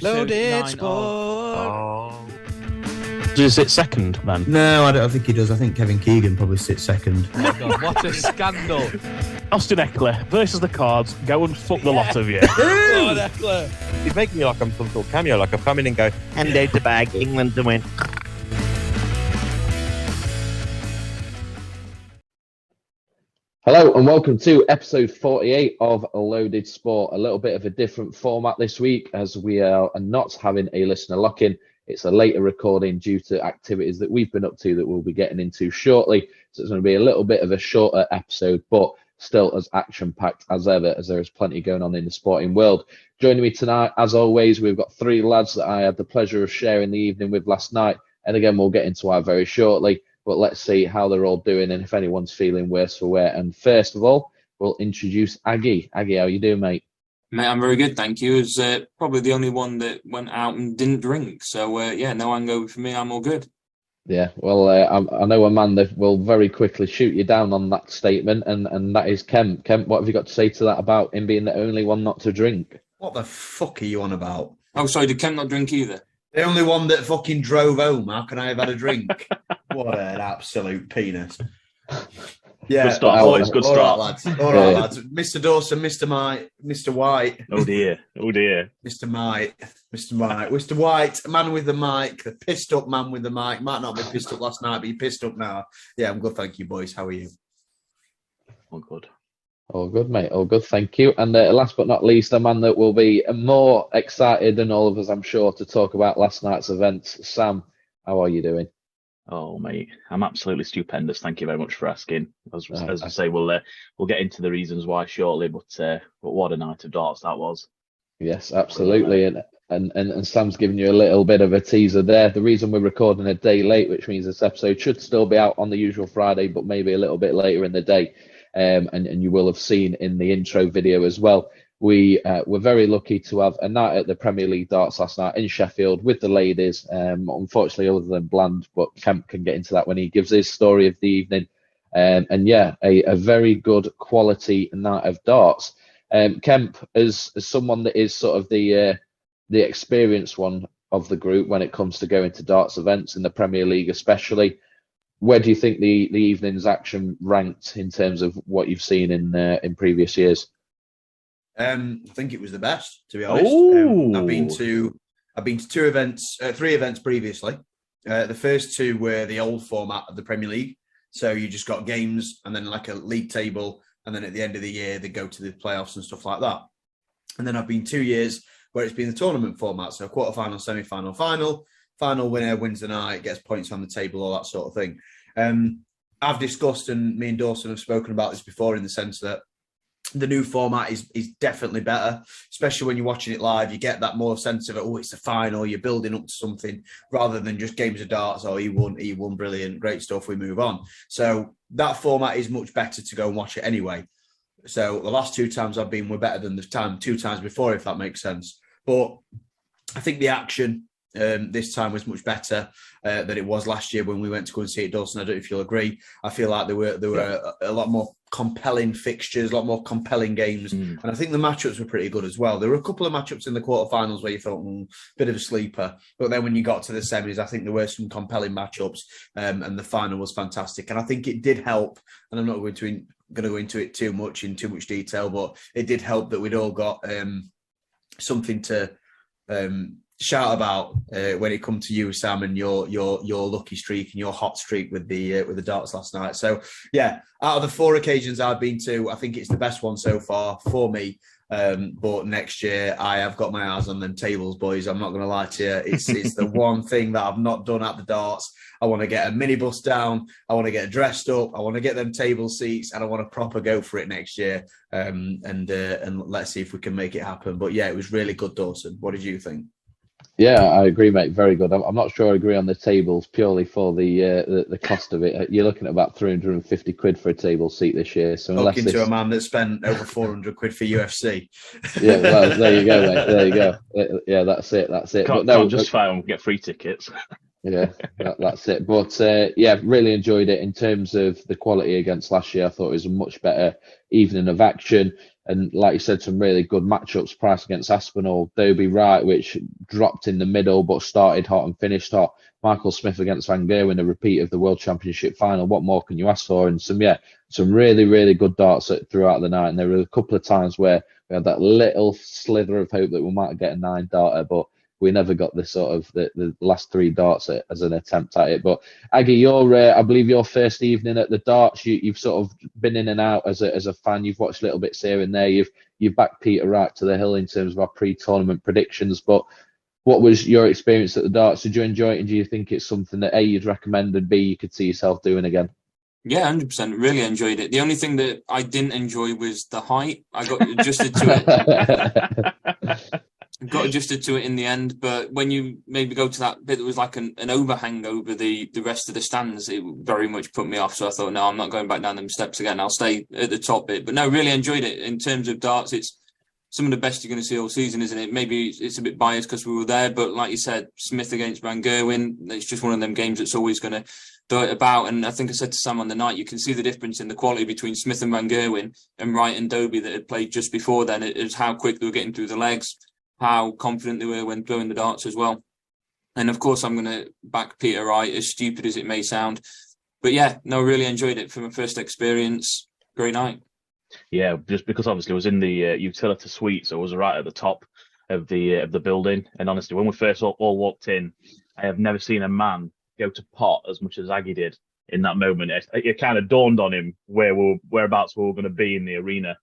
Loaded Sport. Does he sit second, then? No, I don't think he does. I think Kevin Keegan probably sits second. Oh my God, what a scandal. Austin Eckler versus the Cards. Go and fuck the lot of you. God, Eckler. He's making me like I'm some sort of cameo, like I've come in and go, hand out the bag, England to win. Hello and welcome to episode 48 of Loaded Sport. A little bit of a different format this week as we are not having a listener lock-in. It's a later recording due to activities that we've been up to that we'll be getting into shortly. So it's going to be a little bit of a shorter episode, but still as action-packed as ever, as there is plenty going on in the sporting world. Joining me tonight, as always, we've got three lads that I had the pleasure of sharing the evening with last night. And again, we'll get into our very shortly. But let's see how they're all doing and if anyone's feeling worse for wear. And first of all, we'll introduce Aggie. Aggie, how you doing, mate? Mate, I'm very good, thank you. As probably the only one that went out and didn't drink. So, no hangover for me. I'm all good. Yeah, well, I know a man that will very quickly shoot you down on that statement, and that is Kemp. Kemp, what have you got to say to that about him being the only one not to drink? What the fuck are you on about? Oh, sorry, did Kemp not drink either? The only one that fucking drove home. How can I have had a drink? What an absolute penis. Yeah, Good start, boys. Good start. All right, lads. All right, lads. Mr. Dawson, Mr. White. Oh dear. Mr. White, man with the mic, the pissed up man with the mic. Might not be pissed up last night, but you're pissed up now. Yeah, I'm good, thank you, boys. How are you? All good. All good, mate. All good, thank you. And last but not least, a man that will be more excited than all of us, I'm sure, to talk about last night's events. Sam, how are you doing? Oh, mate, I'm absolutely stupendous. Thank you very much for asking. As I say, we'll get into the reasons why shortly, but what a night of darts that was. Yes, absolutely. And Sam's giving you a little bit of a teaser there. The reason we're recording a day late, which means this episode should still be out on the usual Friday, but maybe a little bit later in the day. And you will have seen in the intro video as well. We were very lucky to have a night at the Premier League darts last night in Sheffield with the ladies. Unfortunately, other than Bland, but Kemp can get into that when he gives his story of the evening. A very good quality night of darts. Kemp, as someone that is sort of the experienced one of the group when it comes to going to darts events in the Premier League, especially. Where do you think the evening's action ranked in terms of what you've seen in previous years? I think it was the best, to be honest. I've been to three events previously. The first two were the old format of the Premier League, so you just got games and then like a league table, and then at the end of the year they go to the playoffs and stuff like that. And then I've been 2 years where it's been the tournament format, so quarter-final, semi-final, final. Final winner wins the night, gets points on the table, all that sort of thing. I've discussed, and me and Dawson have spoken about this before, in the sense that the new format is definitely better, especially when you're watching it live. You get that more sense of it. Oh, it's a final. You're building up to something rather than just games of darts. Oh, he won, brilliant, great stuff. We move on. So that format is much better to go and watch it anyway. So the last two times I've been were better than the two times before, if that makes sense. But I think the action this time was much better than it was last year when we went to go and see it, Dawson. I don't know if you'll agree. I feel like there were a lot more compelling fixtures, a lot more compelling games. And I think the matchups were pretty good as well. There were a couple of matchups in the quarterfinals where you felt a bit of a sleeper. But then when you got to the semis, I think there were some compelling matchups, and the final was fantastic. And I think it did help, and I'm not going to go into it too much detail, but it did help that we'd all got something to shout about when it comes to you, Sam, and your lucky streak and your hot streak with the darts last night. So yeah, out of the 4 occasions I've been to, I think it's the best one so far for me. But next year I have got my eyes on them tables, boys. I'm not going to lie to you. It's the one thing that I've not done at the darts. I want to get a minibus down. I want to get dressed up. I want to get them table seats, and I want to proper go for it next year. And let's see if we can make it happen. But yeah, it was really good, Dawson. What did you think? Yeah, I agree, mate. Very good. I'm not sure I agree on the tables purely for the cost of it. You're looking at about 350 quid for a table seat this year. So talking to a man that spent over 400 quid for UFC. Yeah, well, there you go, mate. There you go. Yeah, that's it. Can't just fight and get free tickets. Yeah, that's it. But yeah, really enjoyed it in terms of the quality against last year. I thought it was a much better evening of action. And like you said, some really good matchups. Price against Aspinall, Dobie Wright, which dropped in the middle but started hot and finished hot. Michael Smith against Van Gerwen, a repeat of the World Championship final. What more can you ask for? And some really, really good darts throughout the night. And there were a couple of times where we had that little slither of hope that we might get a 9-darter, but we never got the sort of the last 3 darts as an attempt at it. But Aggie, I believe your first evening at the darts, you've sort of been in and out as a fan. You've watched little bits here and there. You've backed Peter right to the hill in terms of our pre-tournament predictions. But what was your experience at the darts? Did you enjoy it, and do you think it's something that A, you'd recommend, and B, you could see yourself doing again? Yeah, 100%. Really enjoyed it. The only thing that I didn't enjoy was the height. I got adjusted to it. Got adjusted to it in the end, but when you maybe go to that bit that was like an overhang over the rest of the stands, it very much put me off. So I thought, no, I'm not going back down them steps again. I'll stay at the top bit. But no, really enjoyed it. In terms of darts, it's some of the best you're going to see all season, isn't it? Maybe it's a bit biased because we were there, but like you said, Smith against Van Gerwen, it's just one of them games that's always going to do it about. And I think I said to Sam on the night, you can see the difference in the quality between Smith and Van Gerwen and Wright and Dobie that had played just before then. It was how quick they were getting through the legs, how confident they were when blowing the darts as well. And of course, I'm going to back Peter Wright, as stupid as it may sound. But yeah, no, really enjoyed it for my first experience. Great night. Yeah, just because obviously I was in the utility suite, so I was right at the top of the building. And honestly, when we first all walked in, I have never seen a man go to pot as much as Aggie did in that moment. It kind of dawned on him whereabouts we were going to be in the arena.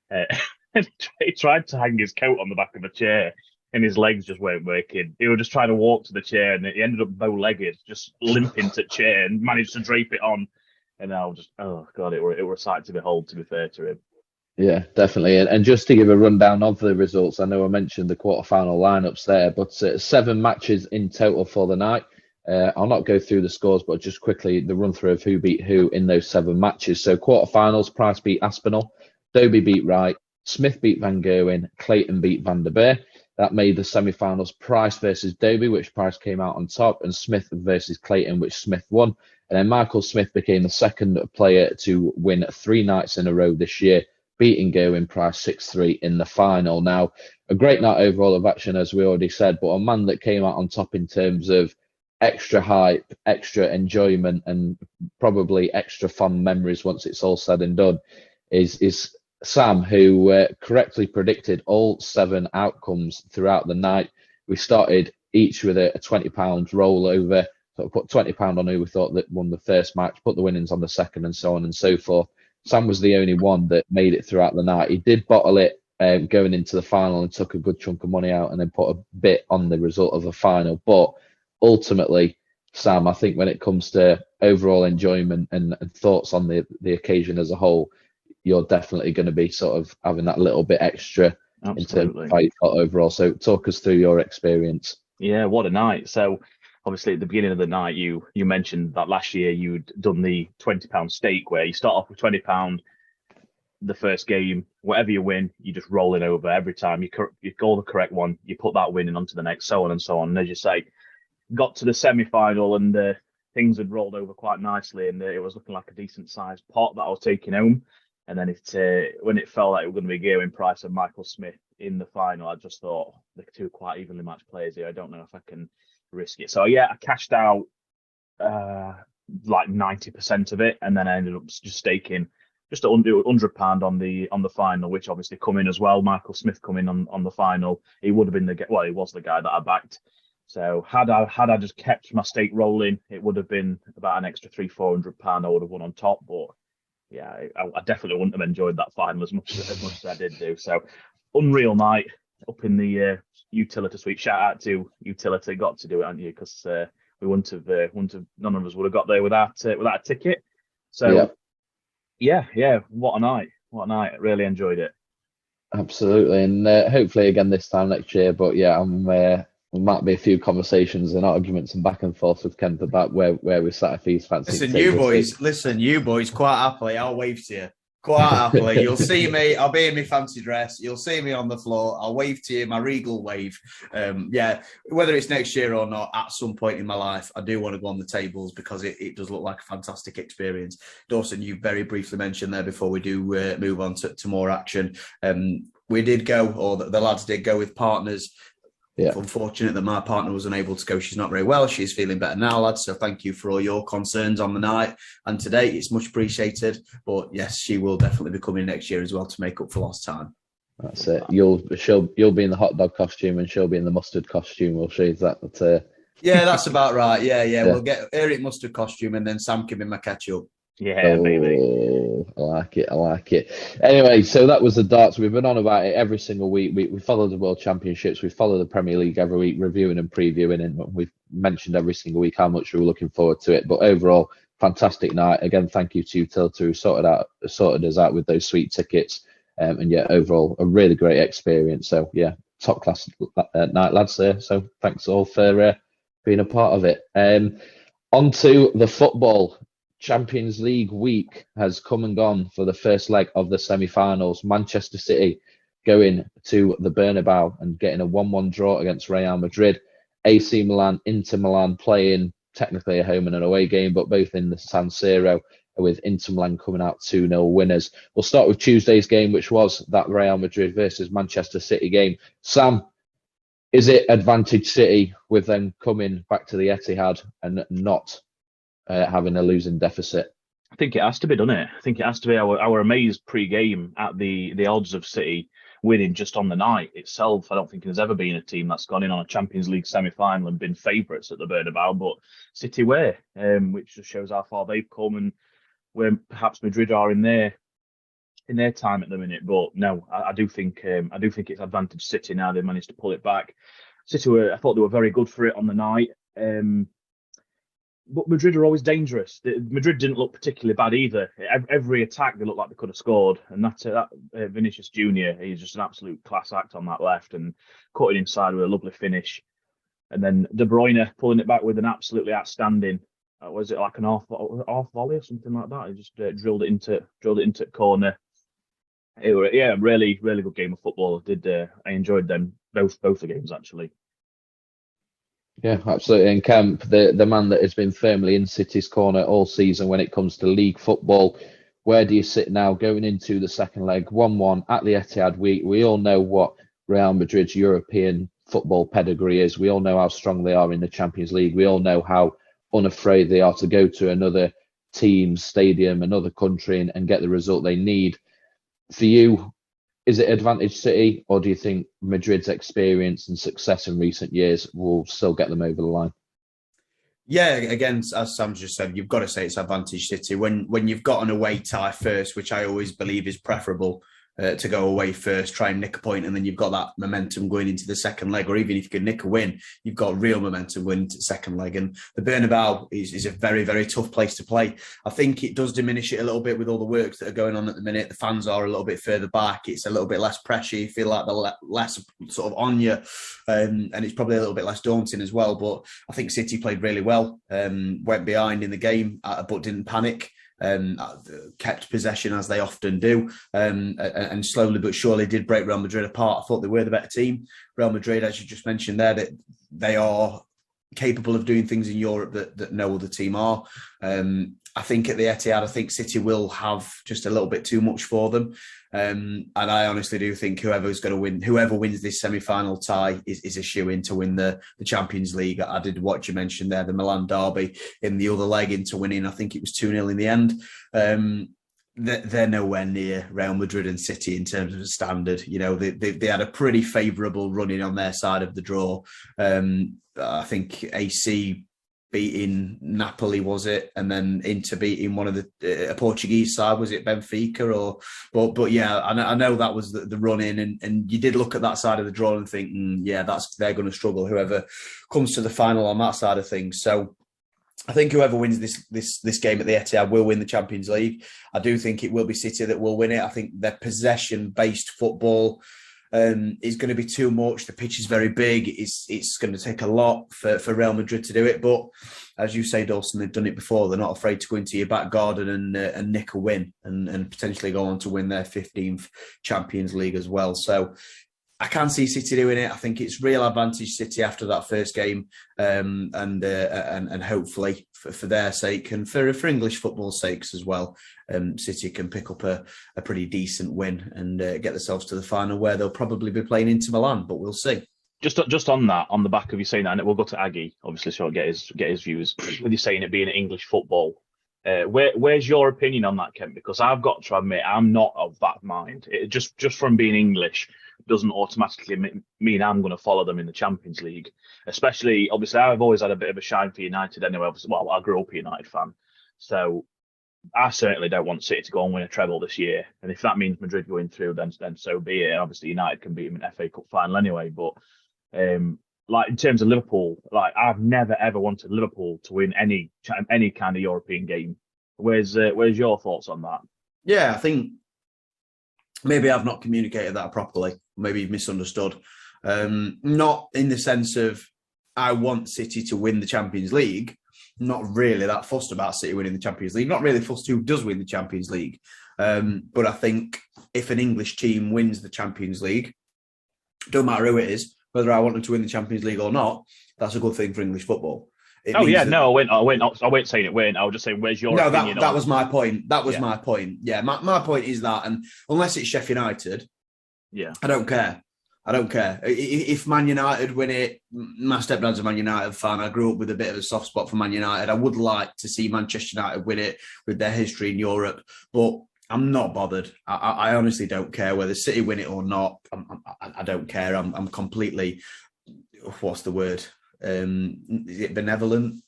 And he tried to hang his coat on the back of a chair, and his legs just weren't working. He was just trying to walk to the chair, and he ended up bow-legged, just limping to the chair, and managed to drape it on. And I was just, oh God, it were a sight to behold, to be fair to him. Yeah, definitely. And just to give a rundown of the results, I know I mentioned the quarterfinal lineups there, but 7 matches in total for the night. I'll not go through the scores, but just quickly the run through of who beat who in those 7 matches. So quarterfinals, Price beat Aspinall, Dobie beat Wright, Smith beat Van Gerwen, Clayton beat Van der Beer. That made the semi-finals Price versus Dobie, which Price came out on top, and Smith versus Clayton, which Smith won. And then Michael Smith became the second player to win 3 nights in a row this year, beating Gerwin Price 6-3 in the final. Now, a great night overall of action, as we already said, but a man that came out on top in terms of extra hype, extra enjoyment, and probably extra fun memories once it's all said and done is Sam, who correctly predicted all 7 outcomes throughout the night. We started each with a £20 rollover, so we put £20 on who we thought that won the first match, put the winnings on the second, and so on and so forth. Sam was the only one that made it throughout the night. He did bottle it going into the final and took a good chunk of money out and then put a bit on the result of the final. But ultimately, Sam, I think when it comes to overall enjoyment and thoughts on the occasion as a whole, you're definitely going to be sort of having that little bit extra. Absolutely. In terms of how you felt overall. So talk us through your experience. Yeah, what a night. So obviously at the beginning of the night, you mentioned that last year you'd done the £20 stake where you start off with £20, the first game, whatever you win, you just roll it over every time. You call the correct one, you put that winning onto the next, so on and so on. And as you say, got to the semi-final and things had rolled over quite nicely and it was looking like a decent sized pot that I was taking home. And then when it felt like it was going to be Gerwin Price and Michael Smith in the final, I just thought the 2 quite evenly matched players here. I don't know if I can risk it. So yeah, I cashed out like 90% of it, and then I ended up just staking just £100 on the final, which obviously come in as well. Michael Smith come in on the final. He would have been he was the guy that I backed. So had I just kept my stake rolling, it would have been about an extra £300-400 I would have won on top. But yeah, I definitely wouldn't have enjoyed that final as much as I did do. So unreal night up in the utility suite. Shout out to utility, got to do it, haven't you? Because we wouldn't have none of us would have got there without a ticket. So yeah, what a night! I really enjoyed it. Absolutely, and hopefully again this time next year. But yeah, there might be a few conversations and arguments and back and forth with Kemp about where we sat if he's fancy. Listen, you boys, quite happily, I'll wave to you. Quite happily. You'll see me. I'll be in my fancy dress. You'll see me on the floor. I'll wave to you, my regal wave. Whether it's next year or not, at some point in my life, I do want to go on the tables because it does look like a fantastic experience. Dawson, you very briefly mentioned there before we do move on to more action. We did go, or the lads did go with partners. Yeah. It's unfortunate that my partner was unable to go. She's not very well. She's feeling better now, lads. So thank you for all your concerns on the night and today. It's much appreciated. But yes, she will definitely be coming next year as well to make up for lost time. That's it. You'll be in the hot dog costume and she'll be in the mustard costume. We'll show you that. Yeah, that's about right. Yeah. We'll get Eric mustard costume and then Sam can be my ketchup. Yeah, baby. I like it. Anyway, so that was the darts. We've been on about it every single week. We follow the World Championships. We follow the Premier League every week, reviewing and previewing. And we've mentioned every single week how much we were looking forward to it. But overall, fantastic night. Again, thank you to Utility who sorted us out with those sweet tickets. And yeah, overall, a really great experience. So yeah, top class night, lads. There. So thanks all for being a part of it. On to the football. Champions League week has come and gone for the first leg of the semi-finals. Manchester City going to the Bernabeu and getting a 1-1 draw against Real Madrid. AC Milan, Inter Milan playing technically a home and an away game, but both in the San Siro, with Inter Milan coming out 2-0 winners. We'll start with Tuesday's game, which was that Real Madrid versus Manchester City game. Sam, is it advantage City with them coming back to the Etihad and not having a losing deficit? I think it has to be, doesn't it? I think it has to be. Our amazed pre-game at the odds of City winning just on the night itself. I don't think there's ever been a team that's gone in on a Champions League semi-final and been favourites at the Bernabeu, but City were, which just shows how far they've come and where perhaps Madrid are in their time at the minute. But no, I do think it's advantage City now. They've managed to pull it back. City I thought they were very good for it on the night. But Madrid are always dangerous. Madrid didn't look particularly bad either. Every attack, they looked like they could have scored. And that Vinicius Junior, he's just an absolute class act on that left and cutting inside with a lovely finish. And then De Bruyne pulling it back with an absolutely outstanding. Was it like an half volley or something like that? He just drilled it into corner. It was really really good game of football. I enjoyed them both the games actually. Yeah, absolutely. And Kemp, the man that has been firmly in City's corner all season when it comes to league football, where do you sit now going into the second leg? 1-1 at the Etihad. We all know what Real Madrid's European football pedigree is. We all know how strong they are in the Champions League. We all know how unafraid they are to go to another team's stadium, another country, and get the result they need. For you, is it advantage City, or do you think Madrid's experience and success in recent years will still get them over the line? Yeah, again, as Sam just said, you've got to say it's advantage City. When you've got an away tie first, which I always believe is preferable, to go away first, try and nick a point, and then you've got that momentum going into the second leg, or even if you can nick a win, you've got real momentum going into the second leg. And the Bernabeu is a very, very tough place to play. I think it does diminish it a little bit with all the works that are going on at the minute. The fans are a little bit further back. It's a little bit less pressure. You feel like they're less sort of on you, and it's probably a little bit less daunting as well. But I think City played really well, went behind in the game, but didn't panic. Kept possession as they often do, and slowly but surely did break Real Madrid apart. I thought they were the better team. Real Madrid, as you just mentioned there, that they are capable of doing things in Europe that no other team are. I think at the Etihad, I think City will have just a little bit too much for them. And I honestly do think whoever wins this semi-final tie is a shoo-in to win the Champions League. I did what you mentioned there, the Milan derby in the other leg into winning. I think it was 2-0 in the end. they're nowhere near Real Madrid and City in terms of the standard. You know, they had a pretty favourable running on their side of the draw. I think AC beating Napoli, was it? And then Inter beating one of the Portuguese side, was it Benfica? But yeah, I know that was the run in, and you did look at that side of the draw and think, yeah, they're going to struggle. Whoever comes to the final on that side of things. So I think whoever wins this game at the Etihad will win the Champions League. I do think it will be City that will win it. I think their possession-based football is going to be too much. The pitch is very big. It's going to take a lot for Real Madrid to do it. But as you say, Dawson, they've done it before. They're not afraid to go into your back garden and nick a win and potentially go on to win their 15th Champions League as well. So I can see City doing it. I think it's real advantage City after that first game, and hopefully for their sake and for English football's sakes as well, City can pick up a pretty decent win and get themselves to the final where they'll probably be playing Inter Milan, but we'll see. Just on that, on the back of you saying that, and we'll go to Aggie, obviously, so I'll get his views. With you saying it being English football, where's your opinion on that, Kent? Because I've got to admit, I'm not of that mind. It just from being English doesn't automatically mean I'm going to follow them in the Champions League. Especially, obviously, I've always had a bit of a shine for United anyway. Obviously, well, I grew up a United fan, so I certainly don't want City to go and win a treble this year. And if that means Madrid going through, then so be it. Obviously, United can beat them in the FA Cup final anyway. But like in terms of Liverpool, like I've never ever wanted Liverpool to win any kind of European game. Where's your thoughts on that? Yeah, I think maybe I've not communicated that properly. Maybe you've misunderstood. Not in the sense of I want City to win the Champions League. Not really that fussed about City winning the Champions League. Not really fussed who does win the Champions League. But I think if an English team wins the Champions League, don't matter who it is, whether I want them to win the Champions League or not, that's a good thing for English football. I wasn't saying it win. I was just saying, where's your opinion? That was my point. That was my point. Yeah, my point is that, and unless it's Sheffield United, I don't care. If Man United win it, my stepdad's a Man United fan. I grew up with a bit of a soft spot for Man United. I would like to see Manchester United win it with their history in Europe, but I'm not bothered. I honestly don't care whether City win it or not. I don't care. I'm completely, what's the word? Is it benevolent?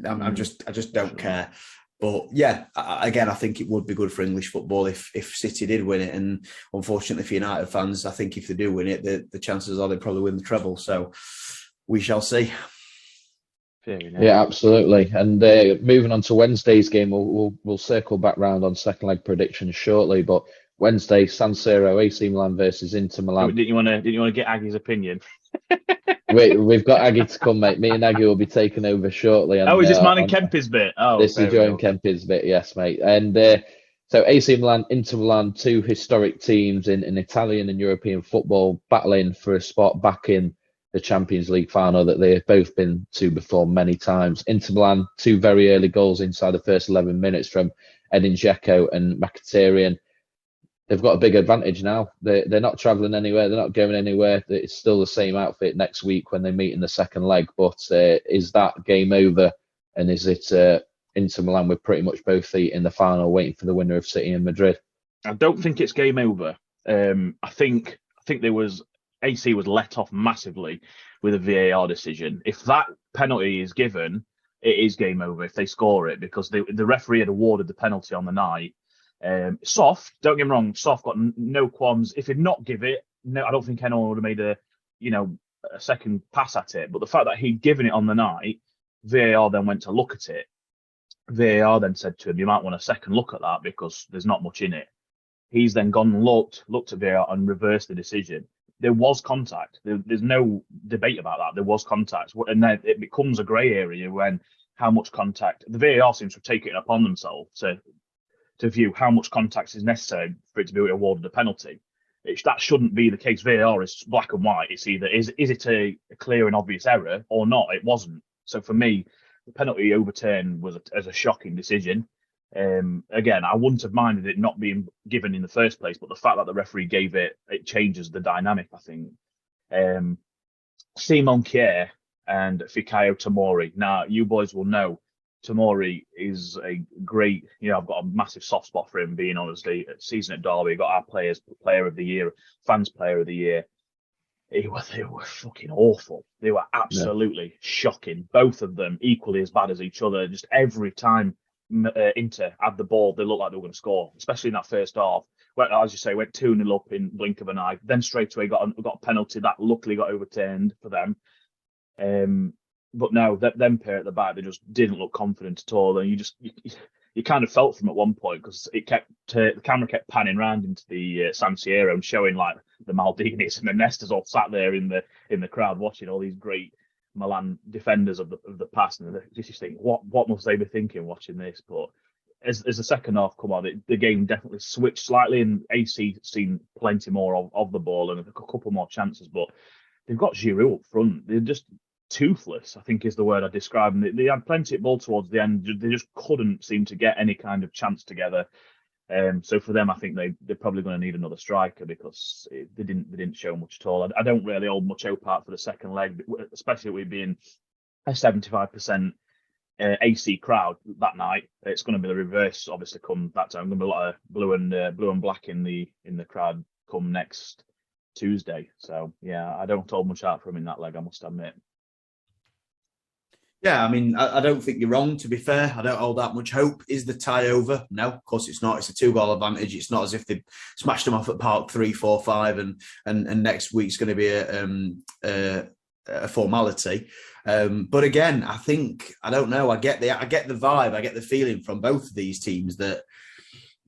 I just don't care. But yeah, again, I think it would be good for English football if City did win it. And unfortunately for United fans, I think if they do win it, the chances are they probably win the treble. So we shall see. Yeah, absolutely. And moving on to Wednesday's game, we'll circle back round on second leg predictions shortly. But Wednesday, San Siro, AC Milan versus Inter Milan. Didn't you want to get Aggie's opinion? We've got Aggie to come, mate. Me and Aggie will be taking over shortly. And, is this mine and Kempy's bit? Oh, this is Joe and Kempy's bit, yes, mate. And so AC Milan, Inter Milan, two historic teams in Italian and European football, battling for a spot back in the Champions League final that they have both been to before many times. Inter Milan, two very early goals inside the first 11 minutes from Edin Dzeko and Mkhitaryan. They've got a big advantage now. They're not travelling anywhere. They're not going anywhere. It's still the same outfit next week when they meet in the second leg. But is that game over? And is it Inter Milan with pretty much both feet in the final, waiting for the winner of City and Madrid? I don't think it's game over. I think there was AC was let off massively with a VAR decision. If that penalty is given, it is game over if they score it, because the referee had awarded the penalty on the night. Soft, don't get me wrong, Soft got no qualms. If he'd not give it, no, I don't think anyone would have made a second pass at it. But the fact that he'd given it on the night, VAR then went to look at it. VAR then said to him, you might want a second look at that because there's not much in it. He's then gone and looked at VAR and reversed the decision. There was contact. There's no debate about that. There was contact. And then it becomes a grey area when how much contact. The VAR seems to have taken it upon themselves to view how much contact is necessary for it to be awarded a penalty. That shouldn't be the case. VAR is black and white. It's either is it a clear and obvious error or not. It wasn't. So for me, the penalty overturn was a shocking decision. Again, I wouldn't have minded it not being given in the first place, but the fact that the referee gave it changes the dynamic, I think. Simon Kjaer and Fikayo Tomori. Now, you boys will know Tomori is a great, I've got a massive soft spot for him being honestly season at Derby. Got our player of the year, fans player of the year. They were fucking awful. They were absolutely shocking. Both of them equally as bad as each other. Just every time Inter had the ball, they looked like they were going to score, especially in that first half. Well, as you say, went 2-0 up in blink of an eye. Then straight away got a penalty that luckily got overturned for them. But no, them pair at the back, they just didn't look confident at all. And you kind of felt from at one point because the camera kept panning round into the San Siro and showing like the Maldinis and the Nestor's all sat there in the crowd watching all these great Milan defenders of the past, and you just think, what must they be thinking watching this? But as the second half come on, the game definitely switched slightly, and AC seen plenty more of the ball and a couple more chances. But they've got Giroud up front; they're just toothless, I think is the word I describe them. They had plenty of ball towards the end; they just couldn't seem to get any kind of chance together. So for them, I think they're probably going to need another striker because they didn't show much at all. I don't really hold much hope out for the second leg, especially with being a 75% AC crowd that night. It's going to be the reverse, obviously. Come that time, going to be a lot of blue and black in the crowd come next Tuesday. So yeah, I don't hold much out for him in that leg, I must admit. Yeah, I mean, I don't think you're wrong, to be fair. I don't hold that much hope. Is the tie over? No, of course it's not. It's a 2-goal advantage. It's not as if they smashed them off at Park 3, 4, 5 and next week's going to be a formality. But again, I think, I don't know, I get the vibe, I get the feeling from both of these teams that,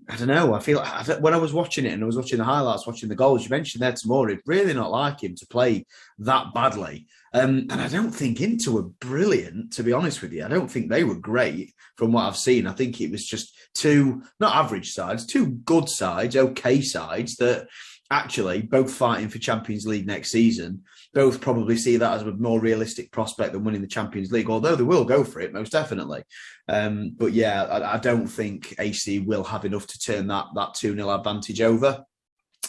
I don't know, I feel when I was watching it and I was watching the highlights, watching the goals, you mentioned there Tomori, really not like him to play that badly. And I don't think Inter were brilliant, to be honest with you. I don't think they were great from what I've seen. I think it was just two, not average sides, two good sides, okay sides that actually both fighting for Champions League next season. Both probably see that as a more realistic prospect than winning the Champions League, although they will go for it, most definitely. But yeah, I don't think AC will have enough to turn that 2-0 advantage over.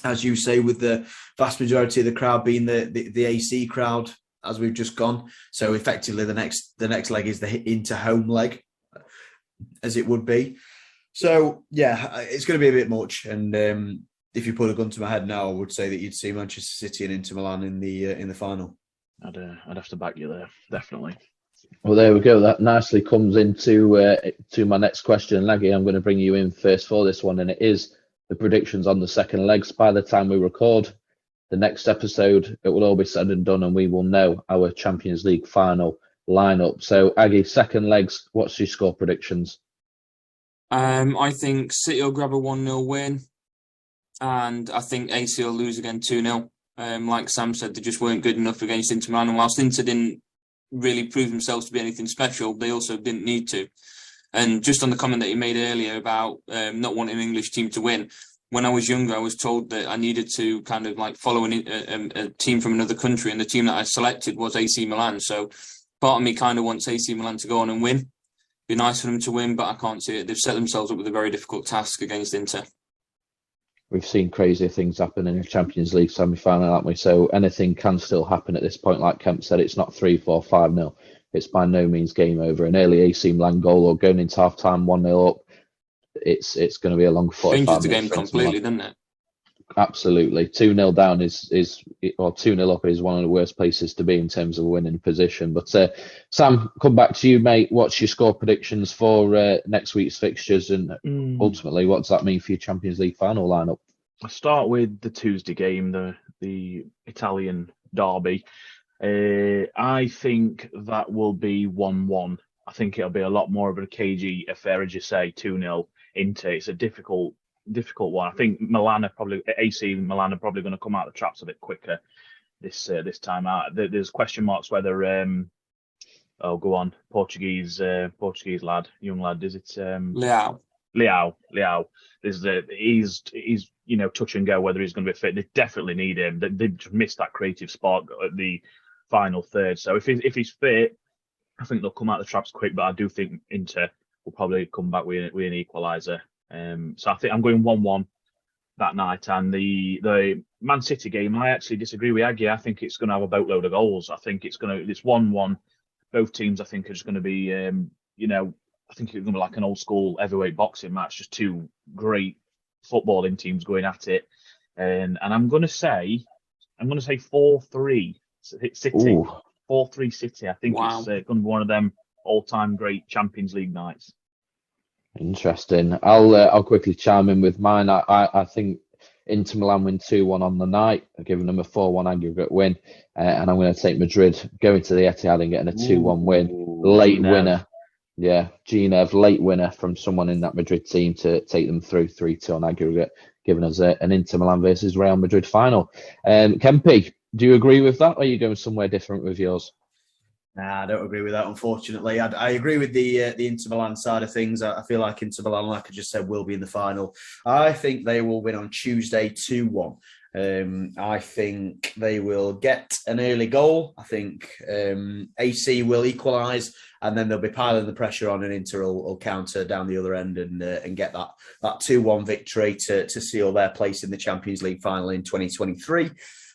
As you say, with the vast majority of the crowd being the AC crowd, as we've just gone. So effectively the next leg is the Inter home leg, as it would be. So yeah, it's going to be a bit much. And if you put a gun to my head now, I would say that you'd see Manchester City and Inter Milan in the final. I'd have to back you there, definitely. Well, there we go. That nicely comes into to my next question. Laggy, I'm going to bring you in first for this one, and it is the predictions on the second legs. By the time we record the next episode, it will all be said and done, and we will know our Champions League final lineup. So, Aggie, second legs, what's your score predictions? I think City will grab a 1-0 win, and I think AC will lose again 2-0. Like Sam said, they just weren't good enough against Inter Milan, and whilst Inter didn't really prove themselves to be anything special, they also didn't need to. And just on the comment that you made earlier about not wanting an English team to win, when I was younger, I was told that I needed to kind of like follow a team from another country, and the team that I selected was AC Milan. So part of me kind of wants AC Milan to go on and win. Be nice for them to win, but I can't see it. They've set themselves up with a very difficult task against Inter. We've seen crazy things happen in the Champions League semi-final, haven't we? So anything can still happen at this point. Like Kemp said, it's not 3-4, 5-0. It's by no means game over. An early AC Milan goal or going into half-time 1-0 up, it's going to be a long 45 minutes. Changes the game completely, doesn't it? Absolutely. 2-0 down or 2-0 up is one of the worst places to be in terms of a winning position. But Sam, come back to you, mate. What's your score predictions for next week's fixtures, and ultimately, what does that mean for your Champions League final lineup? I'll start with the Tuesday game, the Italian derby. I think that will be 1-1. I think it'll be a lot more of a cagey affair, as you say, 2-0 Inter. It's a difficult one. I think AC Milan are probably going to come out of the traps a bit quicker this time out. There's question marks whether go on, Portuguese lad, young lad, is it Leao? He's touch and go whether he's going to be fit. They definitely need him. They just missed that creative spark at the final third. So if he's fit, I think they'll come out of the traps quick. But I do think Inter will probably come back with an equaliser. So I think I'm going 1-1 that night. And the Man City game, I actually disagree with Aggie. I think it's going to have a boatload of goals. I think it's 1-1. Both teams, I think, are just going to be, I think it's going to be like an old school heavyweight boxing match, just two great footballing teams going at it. And I'm going to say 4-3 City. Ooh. 4-3 City. I think Wow. it's going to be one of them all-time great Champions League nights. Interesting. I'll quickly chime in with mine. I think Inter Milan win 2-1 on the night, giving them a 4-1 aggregate win. And I'm going to take Madrid going to the Etihad and getting a 2-1 win. Late Ginev. winner. Yeah, Ginev, late winner from someone in that Madrid team to take them through 3-2 on aggregate, giving us an Inter Milan versus Real Madrid final. Kempi, do you agree with that, or are you going somewhere different with yours? Nah, I don't agree with that, unfortunately. I agree with the Inter Milan side of things. I feel like Inter Milan, like I just said, will be in the final. I think they will win on Tuesday 2-1. I think they will get an early goal. I think AC will equalise, and then they'll be piling the pressure on, and Inter will counter down the other end and get that 2-1 victory to seal their place in the Champions League final in 2023.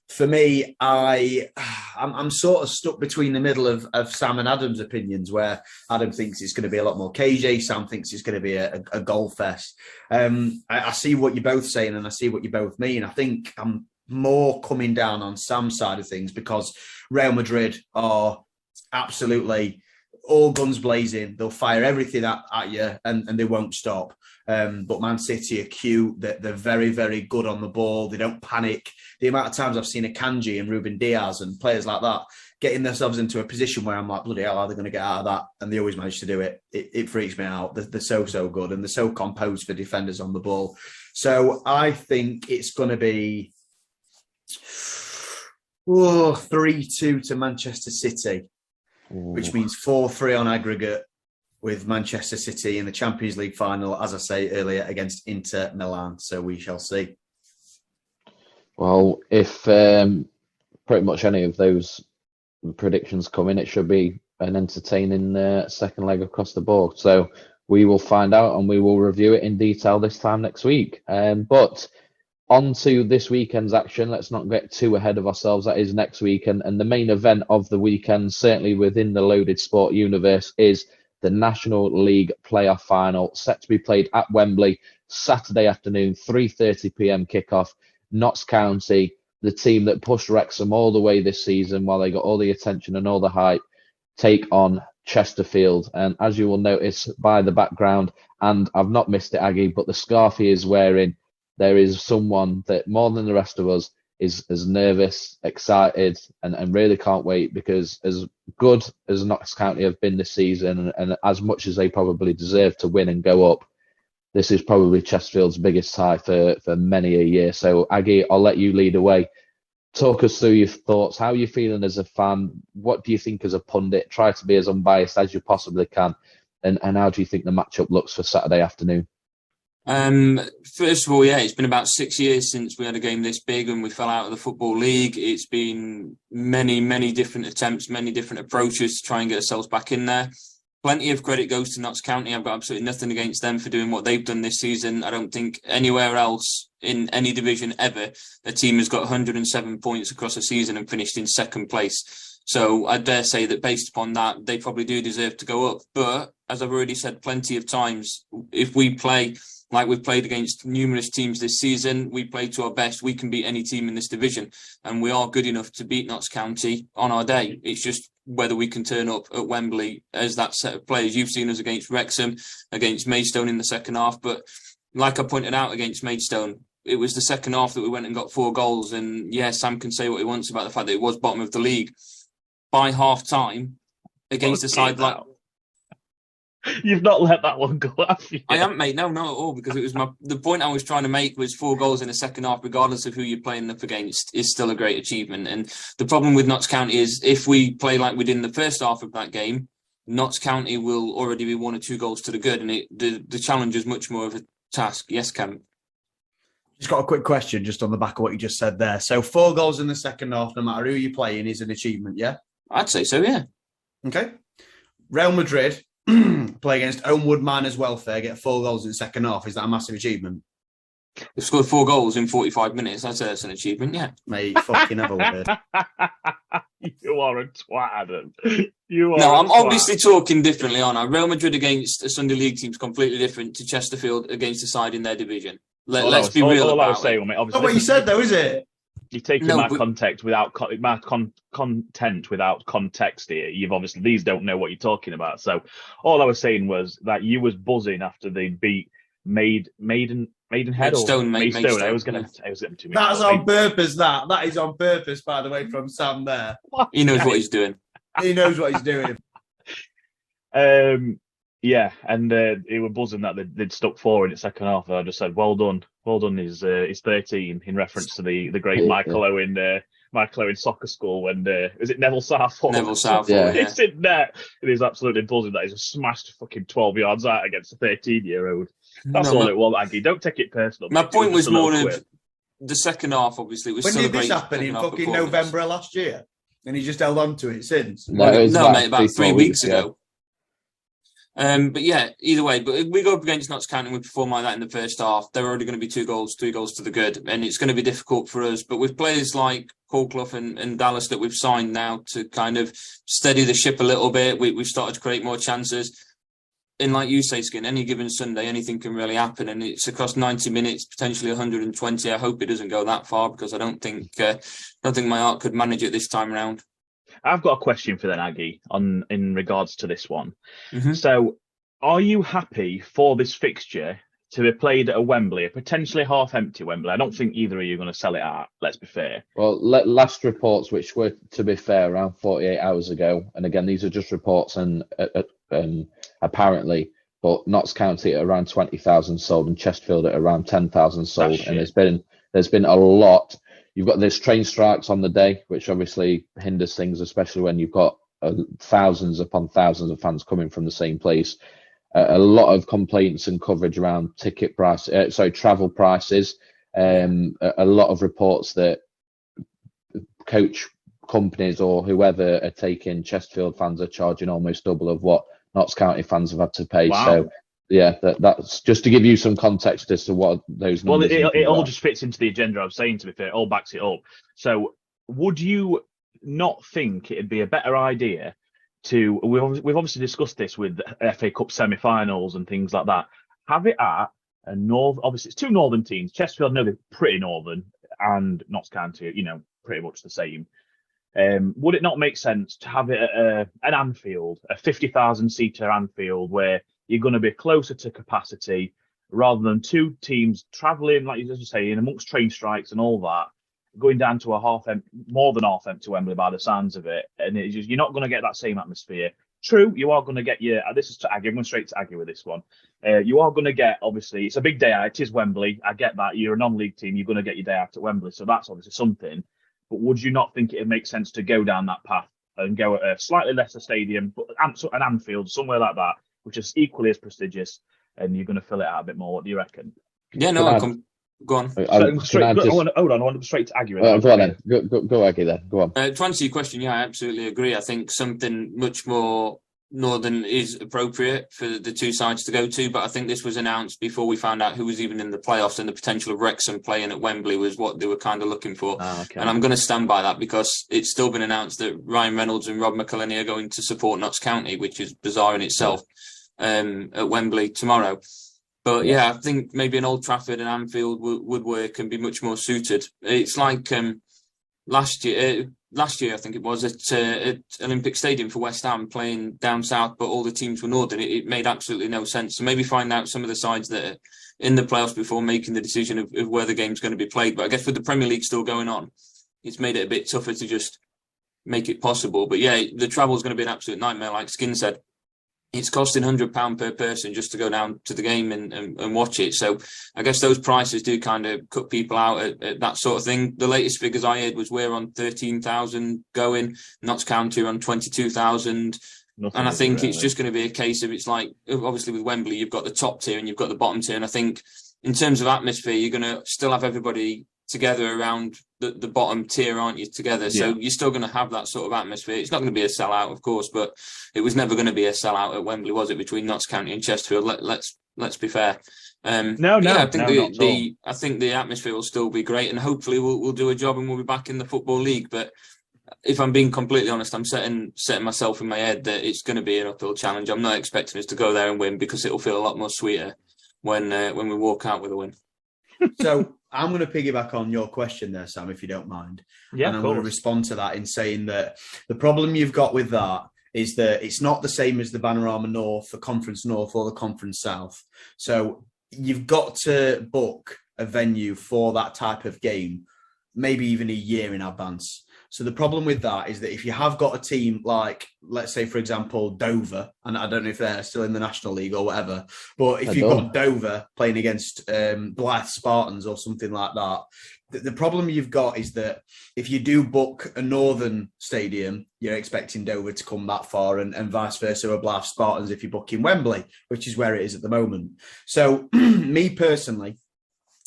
For me, I'm sort of stuck between the middle of Sam and Adam's opinions, where Adam thinks it's going to be a lot more cagey, Sam thinks it's going to be a goal fest. I see what you're both saying, and I see what you both mean. I think I'm more coming down on Sam's side of things, because Real Madrid are absolutely all guns blazing. They'll fire everything at you, and they won't stop. But Man City are cute. They're very, very good on the ball. They don't panic. The amount of times I've seen Akanji and Ruben Diaz and players like that getting themselves into a position where I'm like, bloody hell, how are they going to get out of that? And they always manage to do it. It freaks me out. They're so good, and they're so composed for defenders on the ball. So I think it's going to be 3-2 to Manchester City, which means 4-3 on aggregate, with Manchester City in the Champions League final, as I say earlier, against Inter Milan. So we shall see. Well, if pretty much any of those predictions come in, it should be an entertaining second leg across the board. So we will find out, and we will review it in detail this time next week. But on to this weekend's action. Let's not get too ahead of ourselves. That is next week. And the main event of the weekend, certainly within the Loaded Sport universe, is the National League playoff final, set to be played at Wembley Saturday afternoon, 3:30 p.m. kickoff. Notts County, the team that pushed Wrexham all the way this season while they got all the attention and all the hype, take on Chesterfield. And as you will notice by the background, and I've not missed it, Aggie, but the scarf he is wearing, there is someone that more than the rest of us is as nervous, excited, and really can't wait, because as good as Notts County have been this season, and as much as they probably deserve to win and go up, this is probably Chesterfield's biggest tie for many a year. So, Aggie, I'll let you lead away. Talk us through your thoughts. How are you feeling as a fan? What do you think as a pundit? Try to be as unbiased as you possibly can. And how do you think the matchup looks for Saturday afternoon? First of all, yeah, it's been about 6 years since we had a game this big and we fell out of the Football League. It's been many different attempts, many different approaches to try and get ourselves back in there. Plenty of credit goes to Notts County. I've got absolutely nothing against them for doing what they've done this season. I don't think anywhere else in any division ever a team has got 107 points across a season and finished in second place. So I dare say that based upon that, they probably do deserve to go up. But as I've already said plenty of times, if we play like we've played against numerous teams this season, we play to our best, we can beat any team in this division. And we are good enough to beat Notts County on our day. It's just whether we can turn up at Wembley as that set of players. You've seen us against Wrexham, against Maidstone in the second half. But like I pointed out against Maidstone, it was the second half that we went and got 4 goals. And yeah, Sam can say what he wants about the fact that it was bottom of the league. By half time, against a side like... You've not let that one go, have you? I haven't, mate. No, not at all. Because it was the point I was trying to make was 4 goals in the second half, regardless of who you're playing up against, is still a great achievement. And the problem with Notts County is if we play like we did in the first half of that game, Notts County will already be 1 or 2 goals to the good, and the challenge is much more of a task. Yes, Cam. Just got a quick question just on the back of what you just said there. So 4 goals in the second half, no matter who you're playing, is an achievement, yeah? I'd say so, yeah. Okay. Real Madrid play against Homewood Miners Welfare, get 4 goals in the second half. Is that a massive achievement? They've scored 4 goals in 45 minutes. I'd say that's an achievement, yeah. Mate, fucking have a word. You are a twat, Adam. You are. No, a I'm twat. obviously talking differently, aren't I? Real Madrid against a Sunday League team is completely different to Chesterfield against a side in their division. Let's be real all I about was saying, it. mate, Not obviously, what you said, though, is it? you're taking No, my but- context without content without context here. You've obviously these don't know what you're talking about. So all I was saying was that you was buzzing after they beat Maidenhead Maidstone, or mate, Maidstone. I Maidstone, was gonna. yeah. I was getting too mixed That's up. on purpose, that is on purpose, by the way, from Sam there. He knows what he's doing. He knows what he's doing. Yeah, and he were buzzing that they'd stuck 4 in the second half. I just said, well done. He's 13 in reference to the great Michael Owen soccer school when was it Neville Southall? Neville Southall, Yeah. He's in there and he's absolutely buzzing that he's just smashed fucking 12 yards out against a 13-year-old. That's No, all it was, Aggie. Don't take it personal. My mate. It point was just a little more quip. of the second half, obviously. It was When still did a great this happen? In second half fucking performance. November of last year? And he just held on to it since? No, it was No, mate, about 3-4 3 weeks ago. But yeah, either way, but if we go up against Notts County and we perform like that in the first half, they're already going to be 3 goals to the good, and it's going to be difficult for us. But with players like Paul Clough and Dallas that we've signed now to kind of steady the ship a little bit, we've started to create more chances. And like you say, Skin, any given Sunday, anything can really happen, and it's across 90 minutes, potentially 120. I hope it doesn't go that far because I don't think my heart could manage it this time around. I've got a question for then, Aggie, in regards to this one. Mhm. So, are you happy for this fixture to be played at a Wembley, a potentially half-empty Wembley? I don't think either of you are going to sell it out, let's be fair. Well, last reports, which were, to be fair, around 48 hours ago, and again, these are just reports and apparently, but Notts County at around 20,000 sold and Chesterfield at around 10,000 sold, That's and shit. there's been a lot. You've got this train strikes on the day, which obviously hinders things, especially when you've got thousands upon thousands of fans coming from the same place. A lot of complaints and coverage around travel prices. A lot of reports that coach companies or whoever are taking Chesterfield fans are charging almost double of what Notts County fans have had to pay. Wow. So, yeah, that's just to give you some context as to what those Well, numbers it all are. just fits into the agenda I was saying, to be fair. It all backs it up. So, would you not think it'd be a better idea to... We've obviously discussed this with FA Cup semi-finals and things like that. Have it at a north... Obviously, it's 2 northern teams. Chesterfield, no, they're pretty northern, and Notts County, pretty much the same. Would it not make sense to have it at an Anfield, a 50,000-seater Anfield, where you're going to be closer to capacity rather than 2 teams travelling, like you just say, in amongst train strikes and all that, going down to more than half-empty Wembley by the sounds of it, and it's just, you're not going to get that same atmosphere. True, you are going to get this is to Aggie, I'm going straight to Aggie with this one. You are going to get, obviously, it's a big day out, it is Wembley, I get that, you're a non-league team, you're going to get your day out at Wembley, so that's obviously something. But would you not think it would make sense to go down that path and go at a slightly lesser stadium, but an Anfield, somewhere like that, which is equally as prestigious, and you're going to fill it out a bit more? What do you reckon? Yeah, no, go on. Hold on, I want to go straight to Aggie. Go on then. Go Aggie then. Go on. To answer your question, yeah, I absolutely agree. I think something much more northern is appropriate for the 2 sides to go to, but I think this was announced before we found out who was even in the playoffs, and the potential of Wrexham playing at Wembley was what they were kind of looking for. Okay. And I'm going to stand by that because it's still been announced that Ryan Reynolds and Rob McElhenney are going to support Notts County, which is bizarre in itself, at Wembley tomorrow. But yeah, I think maybe an Old Trafford and Anfield would work and be much more suited. It's like last year I think it was at Olympic Stadium for West Ham playing down south, but all the teams were northern. It made absolutely no sense. So maybe find out some of the sides that are in the playoffs before making the decision of where the game's going to be played. But I guess with the Premier League still going on, it's made it a bit tougher to just make it possible. But yeah, the travel is going to be an absolute nightmare. Like Skin said, it's costing £100 per person just to go down to the game and watch it. So I guess those prices do kind of cut people out at that sort of thing. The latest figures I heard was we're on 13,000 going, Notts County are on 22,000. And I think it's just going to be a case of, it's like, obviously with Wembley, you've got the top tier and you've got the bottom tier. And I think in terms of atmosphere, you're going to still have everybody together around the bottom tier, aren't you, together? So you're still going to have that sort of atmosphere. It's not going to be a sellout, of course, but it was never going to be a sellout at Wembley, was it, between Notts County and Chesterfield? Let's be fair. I think the atmosphere will still be great, and hopefully we'll do a job and we'll be back in the Football League. But if I'm being completely honest, I'm setting myself in my head that it's going to be an uphill challenge. I'm not expecting us to go there and win because it'll feel a lot more sweeter when we walk out with a win. So I'm going to piggyback on your question there, Sam, if you don't mind. Yeah, and I'm going to respond to that in saying that the problem you've got with that is that it's not the same as the Panorama North, the Conference North, or the Conference South. So you've got to book a venue for that type of game, maybe even a year in advance. So the problem with that is that if you have got a team like, let's say, for example, Dover, and I don't know if they're still in the National League or whatever, but if you've got Dover playing against Blythe Spartans or something like that, the problem you've got is that if you do book a northern stadium, you're expecting Dover to come that far, and vice versa with Blythe Spartans if you book in Wembley, which is where it is at the moment. So me personally,